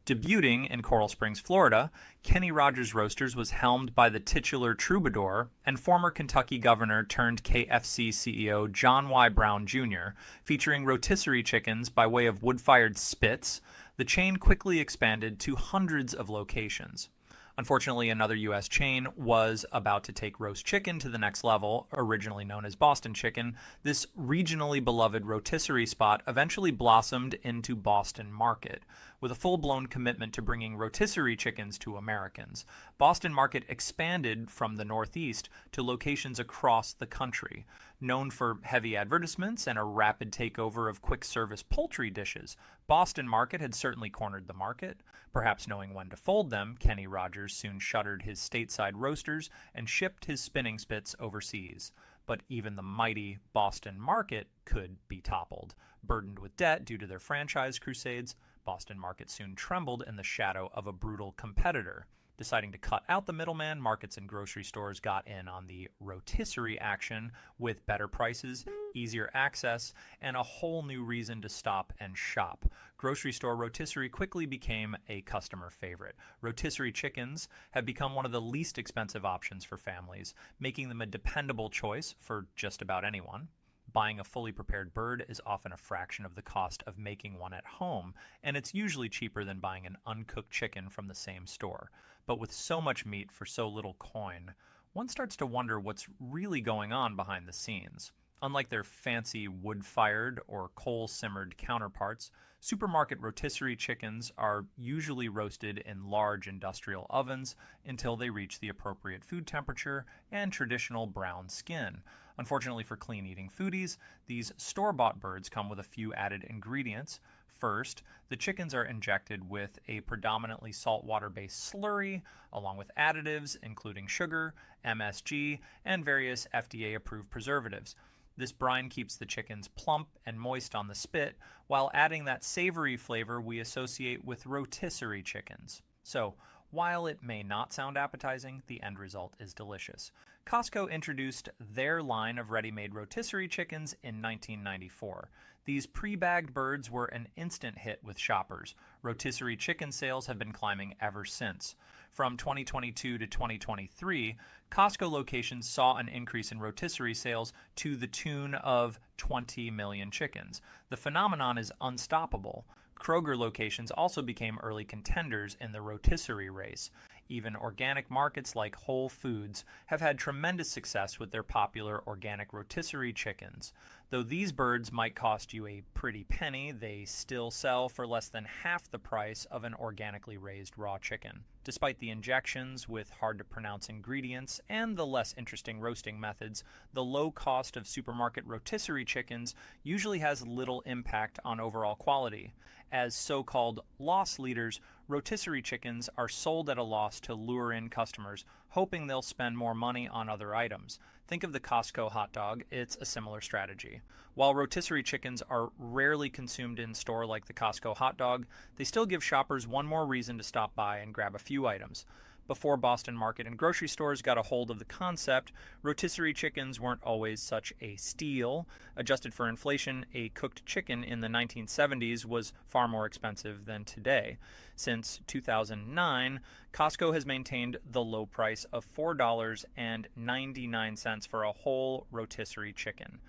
Debuting in Coral Springs, Florida, Kenny Rogers Roasters was helmed by the titular troubadour and former Kentucky governor turned KFC CEO John Y. Brown Jr. Featuring rotisserie chickens by way of wood-fired spits, the chain quickly expanded to hundreds of locations. Unfortunately, another U.S. chain was about to take roast chicken to the next level, originally known as Boston Chicken. This regionally beloved rotisserie spot eventually blossomed into Boston Market, with a full-blown commitment to bringing rotisserie chickens to Americans. Boston Market expanded from the Northeast to locations across the country. Known for heavy advertisements and a rapid takeover of quick-service poultry dishes, Boston Market had certainly cornered the market. Perhaps knowing when to fold them, Kenny Rogers soon shuttered his stateside roasters and shipped his spinning spits overseas. But even the mighty Boston Market could be toppled. Burdened with debt due to their franchise crusades, Boston Market soon trembled in the shadow of a brutal competitor. Deciding to cut out the middleman, markets and grocery stores got in on the rotisserie action with better prices, easier access, and a whole new reason to stop and shop. Grocery store rotisserie quickly became a customer favorite. Rotisserie chickens have become one of the least expensive options for families, making them a dependable choice for just about anyone. Buying a fully prepared bird is often a fraction of the cost of making one at home, and it's usually cheaper than buying an uncooked chicken from the same store. But with so much meat for so little coin, one starts to wonder what's really going on behind the scenes. Unlike their fancy wood-fired or coal-simmered counterparts, supermarket rotisserie chickens are usually roasted in large industrial ovens until they reach the appropriate food temperature and traditional brown skin. Unfortunately for clean-eating foodies, these store-bought birds come with a few added ingredients. First, the chickens are injected with a predominantly saltwater-based slurry, along with additives including sugar, MSG, and various FDA-approved preservatives. This brine keeps the chickens plump and moist on the spit, while adding that savory flavor we associate with rotisserie chickens. So, while it may not sound appetizing, the end result is delicious. Costco introduced their line of ready-made rotisserie chickens in 1994. These pre-bagged birds were an instant hit with shoppers. Rotisserie chicken sales have been climbing ever since. From 2022 to 2023, Costco locations saw an increase in rotisserie sales to the tune of 20 million chickens. The phenomenon is unstoppable. Kroger locations also became early contenders in the rotisserie race. Even organic markets like Whole Foods have had tremendous success with their popular organic rotisserie chickens. Though these birds might cost you a pretty penny, they still sell for less than half the price of an organically raised raw chicken. Despite the injections with hard-to-pronounce ingredients and the less interesting roasting methods, the low cost of supermarket rotisserie chickens usually has little impact on overall quality. As so-called loss leaders, rotisserie chickens are sold at a loss to lure in customers, hoping they'll spend more money on other items. Think of the Costco hot dog, it's a similar strategy. While rotisserie chickens are rarely consumed in store like the Costco hot dog, they still give shoppers one more reason to stop by and grab a few items. Before Boston Market and grocery stores got a hold of the concept, rotisserie chickens weren't always such a steal. Adjusted for inflation, a cooked chicken in the 1970s was far more expensive than today. Since 2009, Costco has maintained the low price of $4.99 for a whole rotisserie chicken.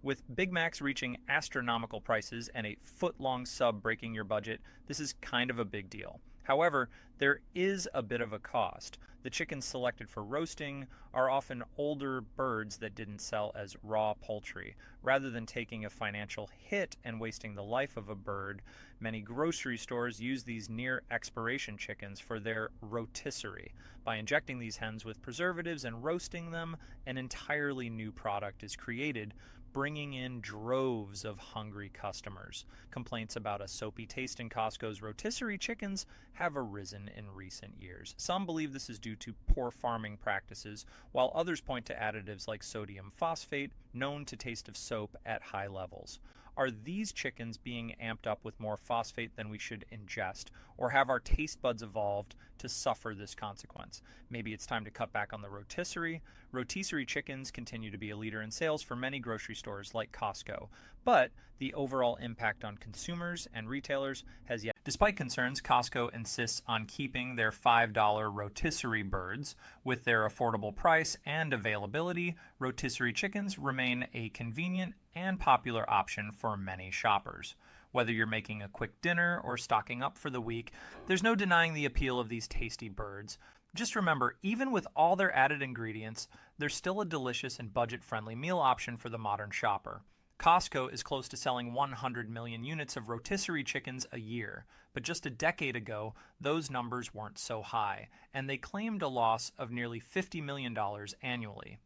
With Big Macs reaching astronomical prices and a foot-long sub breaking your budget, this is kind of a big deal. However, there is a bit of a cost. The chickens selected for roasting are often older birds that didn't sell as raw poultry. Rather than taking a financial hit and wasting the life of a bird, many grocery stores use these near-expiration chickens for their rotisserie. By injecting these hens with preservatives and roasting them, an entirely new product is created, bringing in droves of hungry customers. Complaints about a soapy taste in Costco's rotisserie chickens have arisen in recent years. Some believe this is due to poor farming practices, while others point to additives like sodium phosphate, known to taste of soap at high levels. Are these chickens being amped up with more phosphate than we should ingest, or have our taste buds evolved to suffer this consequence? Maybe it's time to cut back on the rotisserie. Rotisserie chickens continue to be a leader in sales for many grocery stores like Costco, but the overall impact on consumers and retailers has yet. Despite concerns, Costco insists on keeping their $5 rotisserie birds. With their affordable price and availability, rotisserie chickens remain a convenient and popular option for many shoppers. Whether you're making a quick dinner or stocking up for the week, there's no denying the appeal of these tasty birds. Just remember, even with all their added ingredients, they're still a delicious and budget-friendly meal option for the modern shopper. Costco is close to selling 100 million units of rotisserie chickens a year, but just a decade ago, those numbers weren't so high, and they claimed a loss of nearly $50 million annually.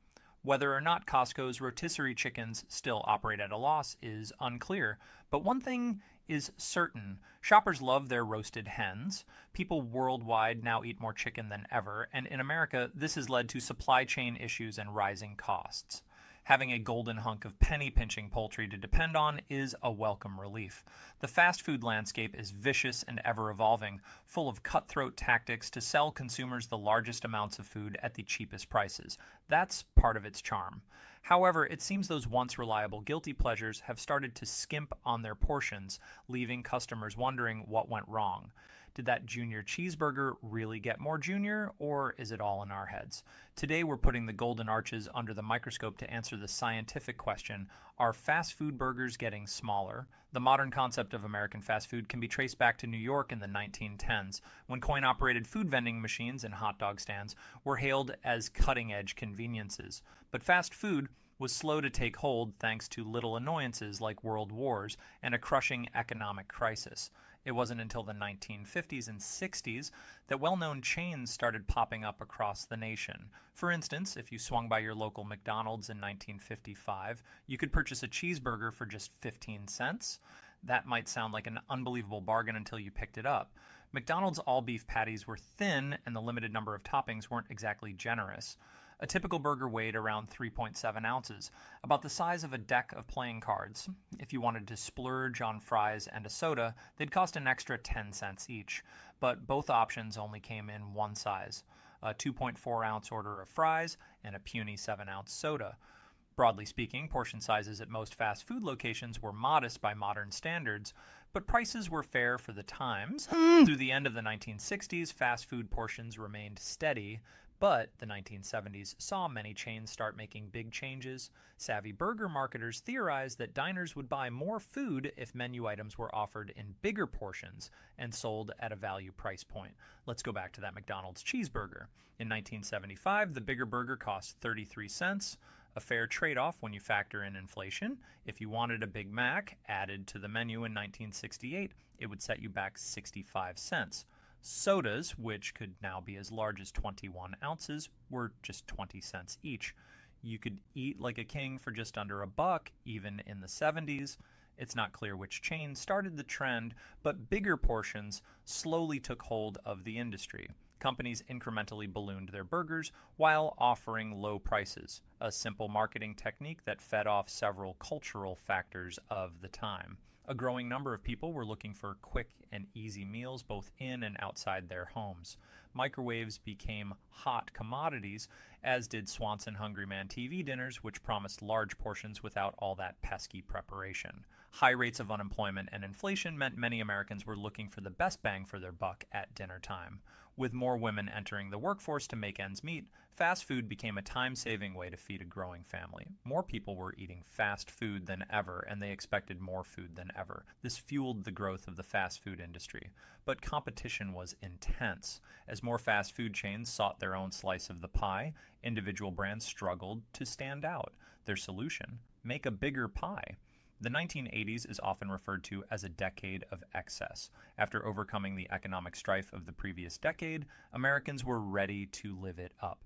Whether or not Costco's rotisserie chickens still operate at a loss is unclear, but one thing is certain. Shoppers love their roasted hens. People worldwide now eat more chicken than ever, and in America, this has led to supply chain issues and rising costs. Having a golden hunk of penny-pinching poultry to depend on is a welcome relief. The fast food landscape is vicious and ever-evolving, full of cutthroat tactics to sell consumers the largest amounts of food at the cheapest prices. That's part of its charm. However, it seems those once reliable guilty pleasures have started to skimp on their portions, leaving customers wondering what went wrong. Did that junior cheeseburger really get more junior, or is it all in our heads? Today we're putting the golden arches under the microscope to answer the scientific question, are fast food burgers getting smaller? The modern concept of American fast food can be traced back to New York in the 1910s, when coin-operated food vending machines and hot dog stands were hailed as cutting-edge conveniences. But fast food was slow to take hold thanks to little annoyances like world wars and a crushing economic crisis. It wasn't until the 1950s and 60s that well-known chains started popping up across the nation. For instance, if you swung by your local McDonald's in 1955, you could purchase a cheeseburger for just 15 cents. That might sound like an unbelievable bargain until you picked it up. McDonald's all-beef patties were thin, and the limited number of toppings weren't exactly generous. A typical burger weighed around 3.7 ounces, about the size of a deck of playing cards. If you wanted to splurge on fries and a soda, they'd cost an extra 10 cents each. But both options only came in one size, a 2.4-ounce order of fries and a puny 7-ounce soda. Broadly speaking, portion sizes at most fast food locations were modest by modern standards, but prices were fair for the times. Through the end of the 1960s, fast food portions remained steady, but the 1970s saw many chains start making big changes. Savvy burger marketers theorized that diners would buy more food if menu items were offered in bigger portions and sold at a value price point. Let's go back to that McDonald's cheeseburger. In 1975, the bigger burger cost 33 cents, a fair trade-off when you factor in inflation. If you wanted a Big Mac added to the menu in 1968, it would set you back 65 cents. Sodas, which could now be as large as 21 ounces, were just 20 cents each. You could eat like a king for just under $1, even in the 70s. It's not clear which chain started the trend, but bigger portions slowly took hold of the industry. Companies incrementally ballooned their burgers while offering low prices, a simple marketing technique that fed off several cultural factors of the time. A growing number of people were looking for quick and easy meals both in and outside their homes. Microwaves became hot commodities, as did Swanson Hungry Man TV dinners, which promised large portions without all that pesky preparation. High rates of unemployment and inflation meant many Americans were looking for the best bang for their buck at dinner time. With more women entering the workforce to make ends meet, fast food became a time-saving way to feed a growing family. More people were eating fast food than ever, and they expected more food than ever. This fueled the growth of the fast food industry. But competition was intense. As more fast food chains sought their own slice of the pie, individual brands struggled to stand out. Their solution? Make a bigger pie. The 1980s is often referred to as a decade of excess. After overcoming the economic strife of the previous decade, Americans were ready to live it up.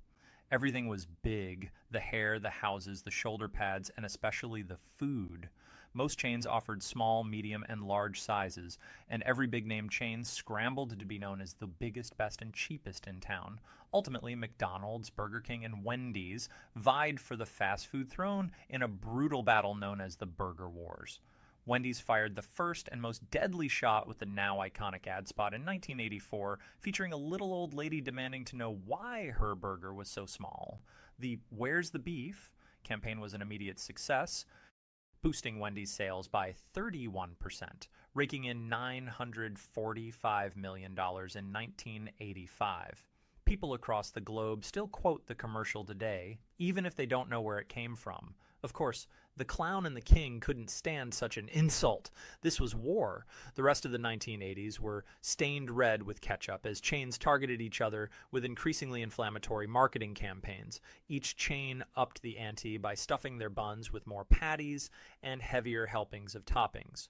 Everything was big: the hair, the houses, the shoulder pads, and especially the food. Most chains offered small, medium, and large sizes, and every big-name chain scrambled to be known as the biggest, best, and cheapest in town. Ultimately, McDonald's, Burger King, and Wendy's vied for the fast food throne in a brutal battle known as the Burger Wars. Wendy's fired the first and most deadly shot with the now iconic ad spot in 1984, featuring a little old lady demanding to know why her burger was so small. The "Where's the Beef" campaign was an immediate success, boosting Wendy's sales by 31%, raking in $945 million in 1985. People across the globe still quote the commercial today, even if they don't know where it came from. Of course, the clown and the king couldn't stand such an insult. This was war. The rest of the 1980s were stained red with ketchup as chains targeted each other with increasingly inflammatory marketing campaigns. Each chain upped the ante by stuffing their buns with more patties and heavier helpings of toppings.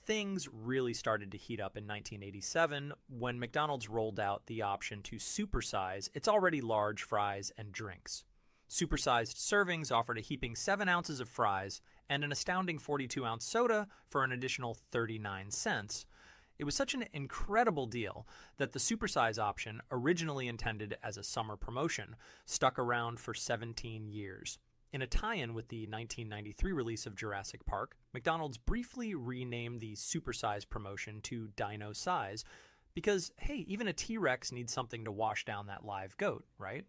Things really started to heat up in 1987 when McDonald's rolled out the option to supersize its already large fries and drinks. Supersized servings offered a heaping 7 ounces of fries and an astounding 42-ounce soda for an additional 39 cents. It was such an incredible deal that the supersize option, originally intended as a summer promotion, stuck around for 17 years. In a tie-in with the 1993 release of Jurassic Park, McDonald's briefly renamed the supersize promotion to Dino Size because, hey, even a T-Rex needs something to wash down that live goat, right?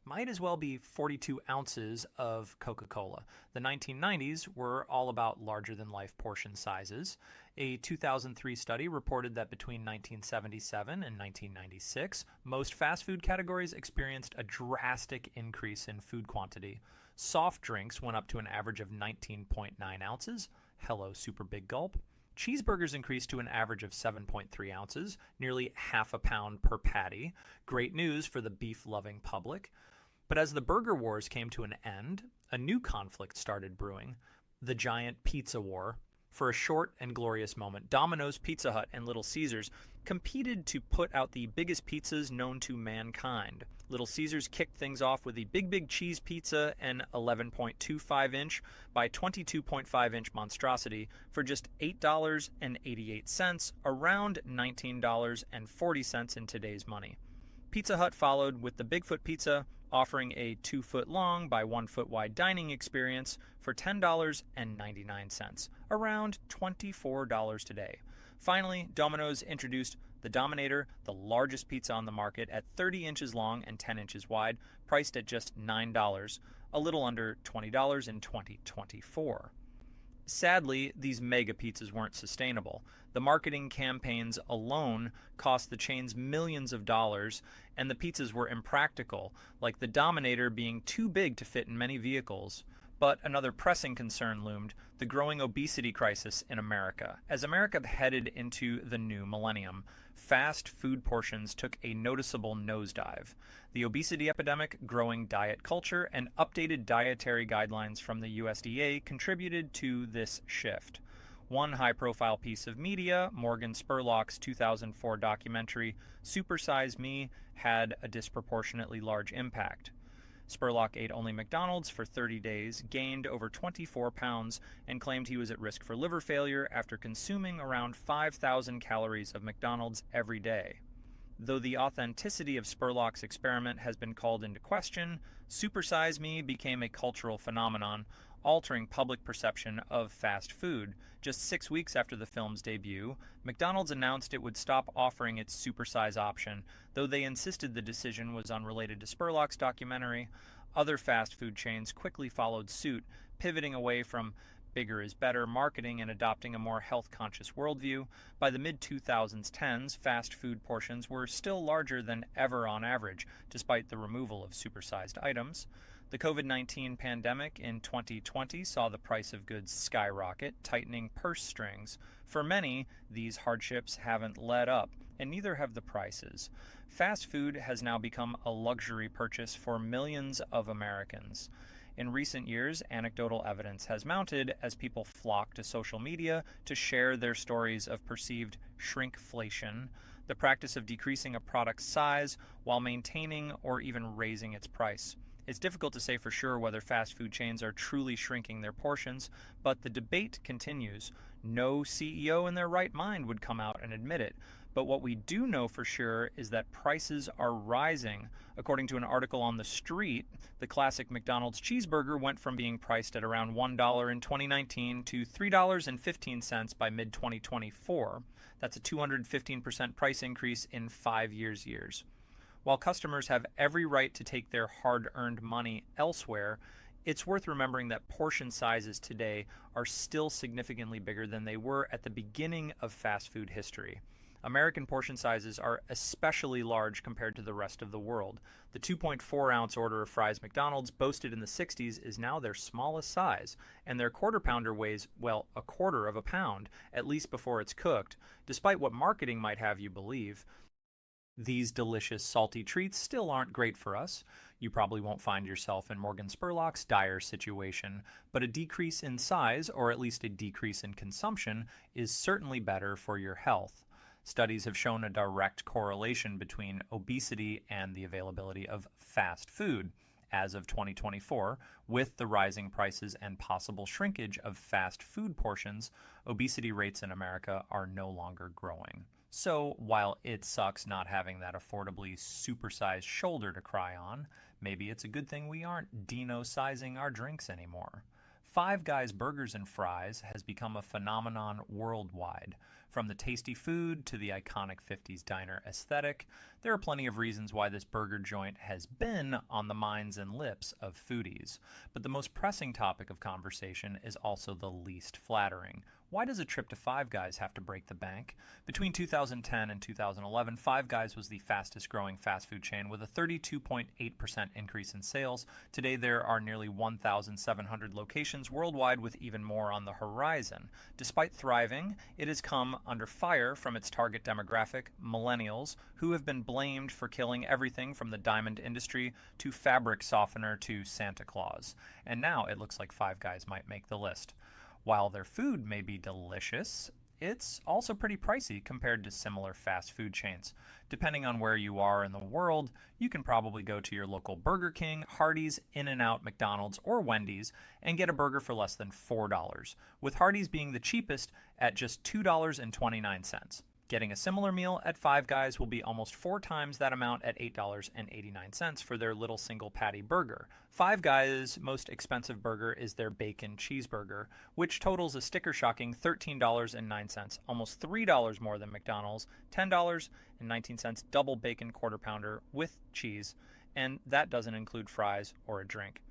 Might as well be 42 ounces of Coca-Cola. The 1990s were all about larger-than-life portion sizes. A 2003 study reported that between 1977 and 1996, most fast food categories experienced a drastic increase in food quantity. Soft drinks went up to an average of 19.9 ounces. Hello, super big gulp. Cheeseburgers increased to an average of 7.3 ounces, nearly half a pound per patty. Great news for the beef-loving public. But as the burger wars came to an end, a new conflict started brewing, the giant pizza war. For a short and glorious moment, Domino's, Pizza Hut, and Little Caesars competed to put out the biggest pizzas known to mankind. Little Caesars kicked things off with the Big Cheese Pizza, an 11.25-inch by 22.5-inch monstrosity for just $8.88, around $19.40 in today's money. Pizza Hut followed with the Bigfoot Pizza, offering a 2-foot-long by 1-foot-wide dining experience for $10.99, around $24 today. Finally, Domino's introduced the Dominator, the largest pizza on the market, at 30 inches long and 10 inches wide, priced at just $9, a little under $20 in 2024. Sadly, these mega pizzas weren't sustainable. The marketing campaigns alone cost the chains millions of dollars, and the pizzas were impractical, like the Dominator being too big to fit in many vehicles. But another pressing concern loomed, the growing obesity crisis in America. As America headed into the new millennium, fast food portions took a noticeable nosedive. The obesity epidemic, growing diet culture, and updated dietary guidelines from the USDA contributed to this shift. One high-profile piece of media, Morgan Spurlock's 2004 documentary, Super Size Me, had a disproportionately large impact. Spurlock ate only McDonald's for 30 days, gained over 24 pounds, and claimed he was at risk for liver failure after consuming around 5,000 calories of McDonald's every day. Though the authenticity of Spurlock's experiment has been called into question, Super Size Me became a cultural phenomenon, altering public perception of fast food. Just 6 weeks after the film's debut, McDonald's announced it would stop offering its supersize option, though they insisted the decision was unrelated to Spurlock's documentary. Other fast food chains quickly followed suit, pivoting away from bigger is better marketing and adopting a more health-conscious worldview. By the mid-2010s, fast food portions were still larger than ever on average, despite the removal of supersized items. The COVID-19 pandemic in 2020 saw the price of goods skyrocket, tightening purse strings. For many, these hardships haven't let up, and neither have the prices. Fast food has now become a luxury purchase for millions of Americans. In recent years, anecdotal evidence has mounted as people flock to social media to share their stories of perceived shrinkflation, the practice of decreasing a product's size while maintaining or even raising its price. It's difficult to say for sure whether fast food chains are truly shrinking their portions, but the debate continues. No CEO in their right mind would come out and admit it. But what we do know for sure is that prices are rising. According to an article on The Street, the classic McDonald's cheeseburger went from being priced at around $1 in 2019 to $3.15 by mid-2024. That's a 215% price increase in 5 years. While customers have every right to take their hard-earned money elsewhere, it's worth remembering that portion sizes today are still significantly bigger than they were at the beginning of fast food history. American portion sizes are especially large compared to the rest of the world. The 2.4-ounce order of fries McDonald's, boasted in the 60s, is now their smallest size, and their quarter pounder weighs, well, a quarter of a pound, at least before it's cooked, despite what marketing might have you believe. These delicious salty treats still aren't great for us. You probably won't find yourself in Morgan Spurlock's dire situation, but a decrease in size, or at least a decrease in consumption, is certainly better for your health. Studies have shown a direct correlation between obesity and the availability of fast food. As of 2024, with the rising prices and possible shrinkage of fast food portions, obesity rates in America are no longer growing. So, while it sucks not having that affordably supersized shoulder to cry on, maybe it's a good thing we aren't Dino-sizing our drinks anymore. Five Guys burgers and fries has become a phenomenon worldwide. From the tasty food to the iconic 50s diner aesthetic, there are plenty of reasons why this burger joint has been on the minds and lips of foodies. But the most pressing topic of conversation is also the least flattering. Why does a trip to Five Guys have to break the bank? Between 2010 and 2011, Five Guys was the fastest growing fast food chain with a 32.8% increase in sales. Today there are nearly 1,700 locations worldwide, with even more on the horizon. Despite thriving, it has come under fire from its target demographic, millennials, who have been blamed for killing everything from the diamond industry to fabric softener to Santa Claus. And now it looks like Five Guys might make the list. While their food may be delicious, it's also pretty pricey compared to similar fast food chains. Depending on where you are in the world, you can probably go to your local Burger King, Hardee's, In-N-Out, McDonald's, or Wendy's and get a burger for less than $4, with Hardee's being the cheapest at just $2.29. Getting a similar meal at Five Guys will be almost 4 times that amount at $8.89 for their little single patty burger. Five Guys' most expensive burger is their bacon cheeseburger, which totals a sticker-shocking $13.09, almost $3 more than McDonald's, $10.19 double bacon quarter pounder with cheese, and that doesn't include fries or a drink.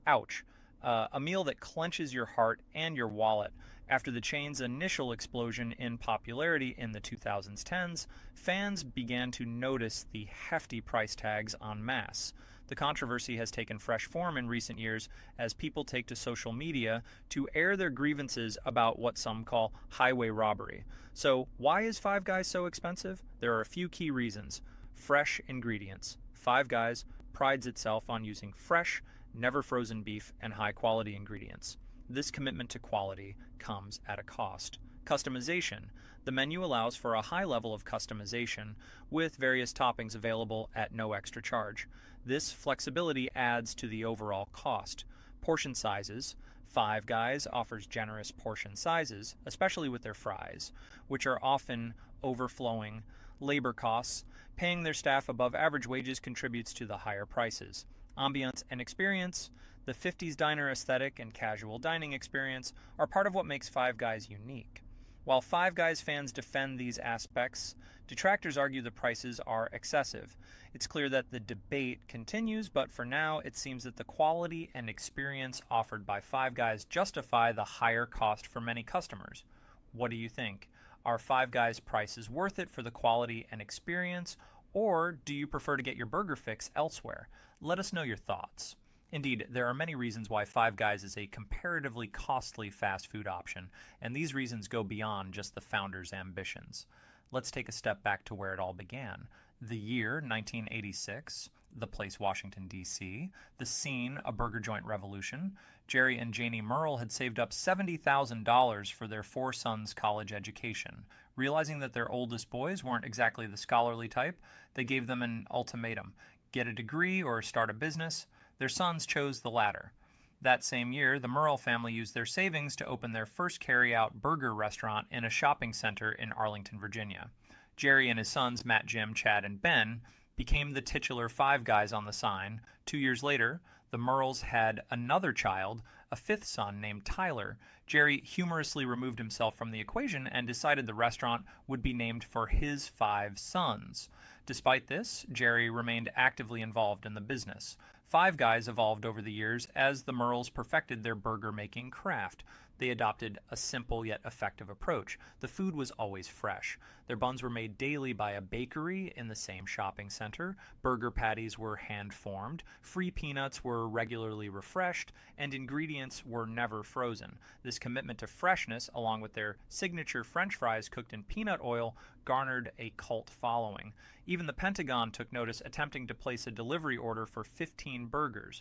Ouch. A meal that clenches your heart and your wallet. After the chain's initial explosion in popularity in the 2010s, fans began to notice the hefty price tags en masse. The controversy has taken fresh form in recent years as people take to social media to air their grievances about what some call highway robbery. So, why is Five Guys so expensive? There are a few key reasons. Fresh ingredients. Five Guys prides itself on using fresh, never frozen beef and high-quality ingredients. This commitment to quality comes at a cost. Customization. The menu allows for a high level of customization with various toppings available at no extra charge. This flexibility adds to the overall cost. Portion sizes. Five Guys offers generous portion sizes, especially with their fries, which are often overflowing. Labor costs. Paying their staff above average wages contributes to the higher prices. Ambiance and experience. The 50s diner aesthetic and casual dining experience are part of what makes Five Guys unique. While Five Guys fans defend these aspects, detractors argue the prices are excessive. It's clear that the debate continues, but for now it seems that the quality and experience offered by Five Guys justify the higher cost for many customers. What do you think? Are Five Guys prices worth it for the quality and experience, or do you prefer to get your burger fix elsewhere? Let us know your thoughts. Indeed, there are many reasons why Five Guys is a comparatively costly fast food option, and these reasons go beyond just the founder's ambitions. Let's take a step back to where it all began. The year 1986, the place Washington, D.C., the scene a burger joint revolution. Jerry and Janie Merle had saved up $70,000 for their 4 sons' college education. Realizing that their oldest boys weren't exactly the scholarly type, they gave them an ultimatum: get a degree or start a business. Their sons chose the latter. That same year, the Merle family used their savings to open their first carry-out burger restaurant in a shopping center in Arlington, Virginia. Jerry and his sons, Matt, Jim, Chad, and Ben, became the titular Five Guys on the sign. 2 years later, the Merles had another child, a 5th son named Tyler. Jerry humorously removed himself from the equation and decided the restaurant would be named for his 5 sons. Despite this, Jerry remained actively involved in the business. Five Guys evolved over the years as the Merles perfected their burger-making craft. They adopted a simple yet effective approach. The food was always fresh. Their buns were made daily by a bakery in the same shopping center. Burger patties were hand-formed. Free peanuts were regularly refreshed, and ingredients were never frozen. This commitment to freshness, along with their signature French fries cooked in peanut oil, garnered a cult following. Even the Pentagon took notice, attempting to place a delivery order for 15 burgers.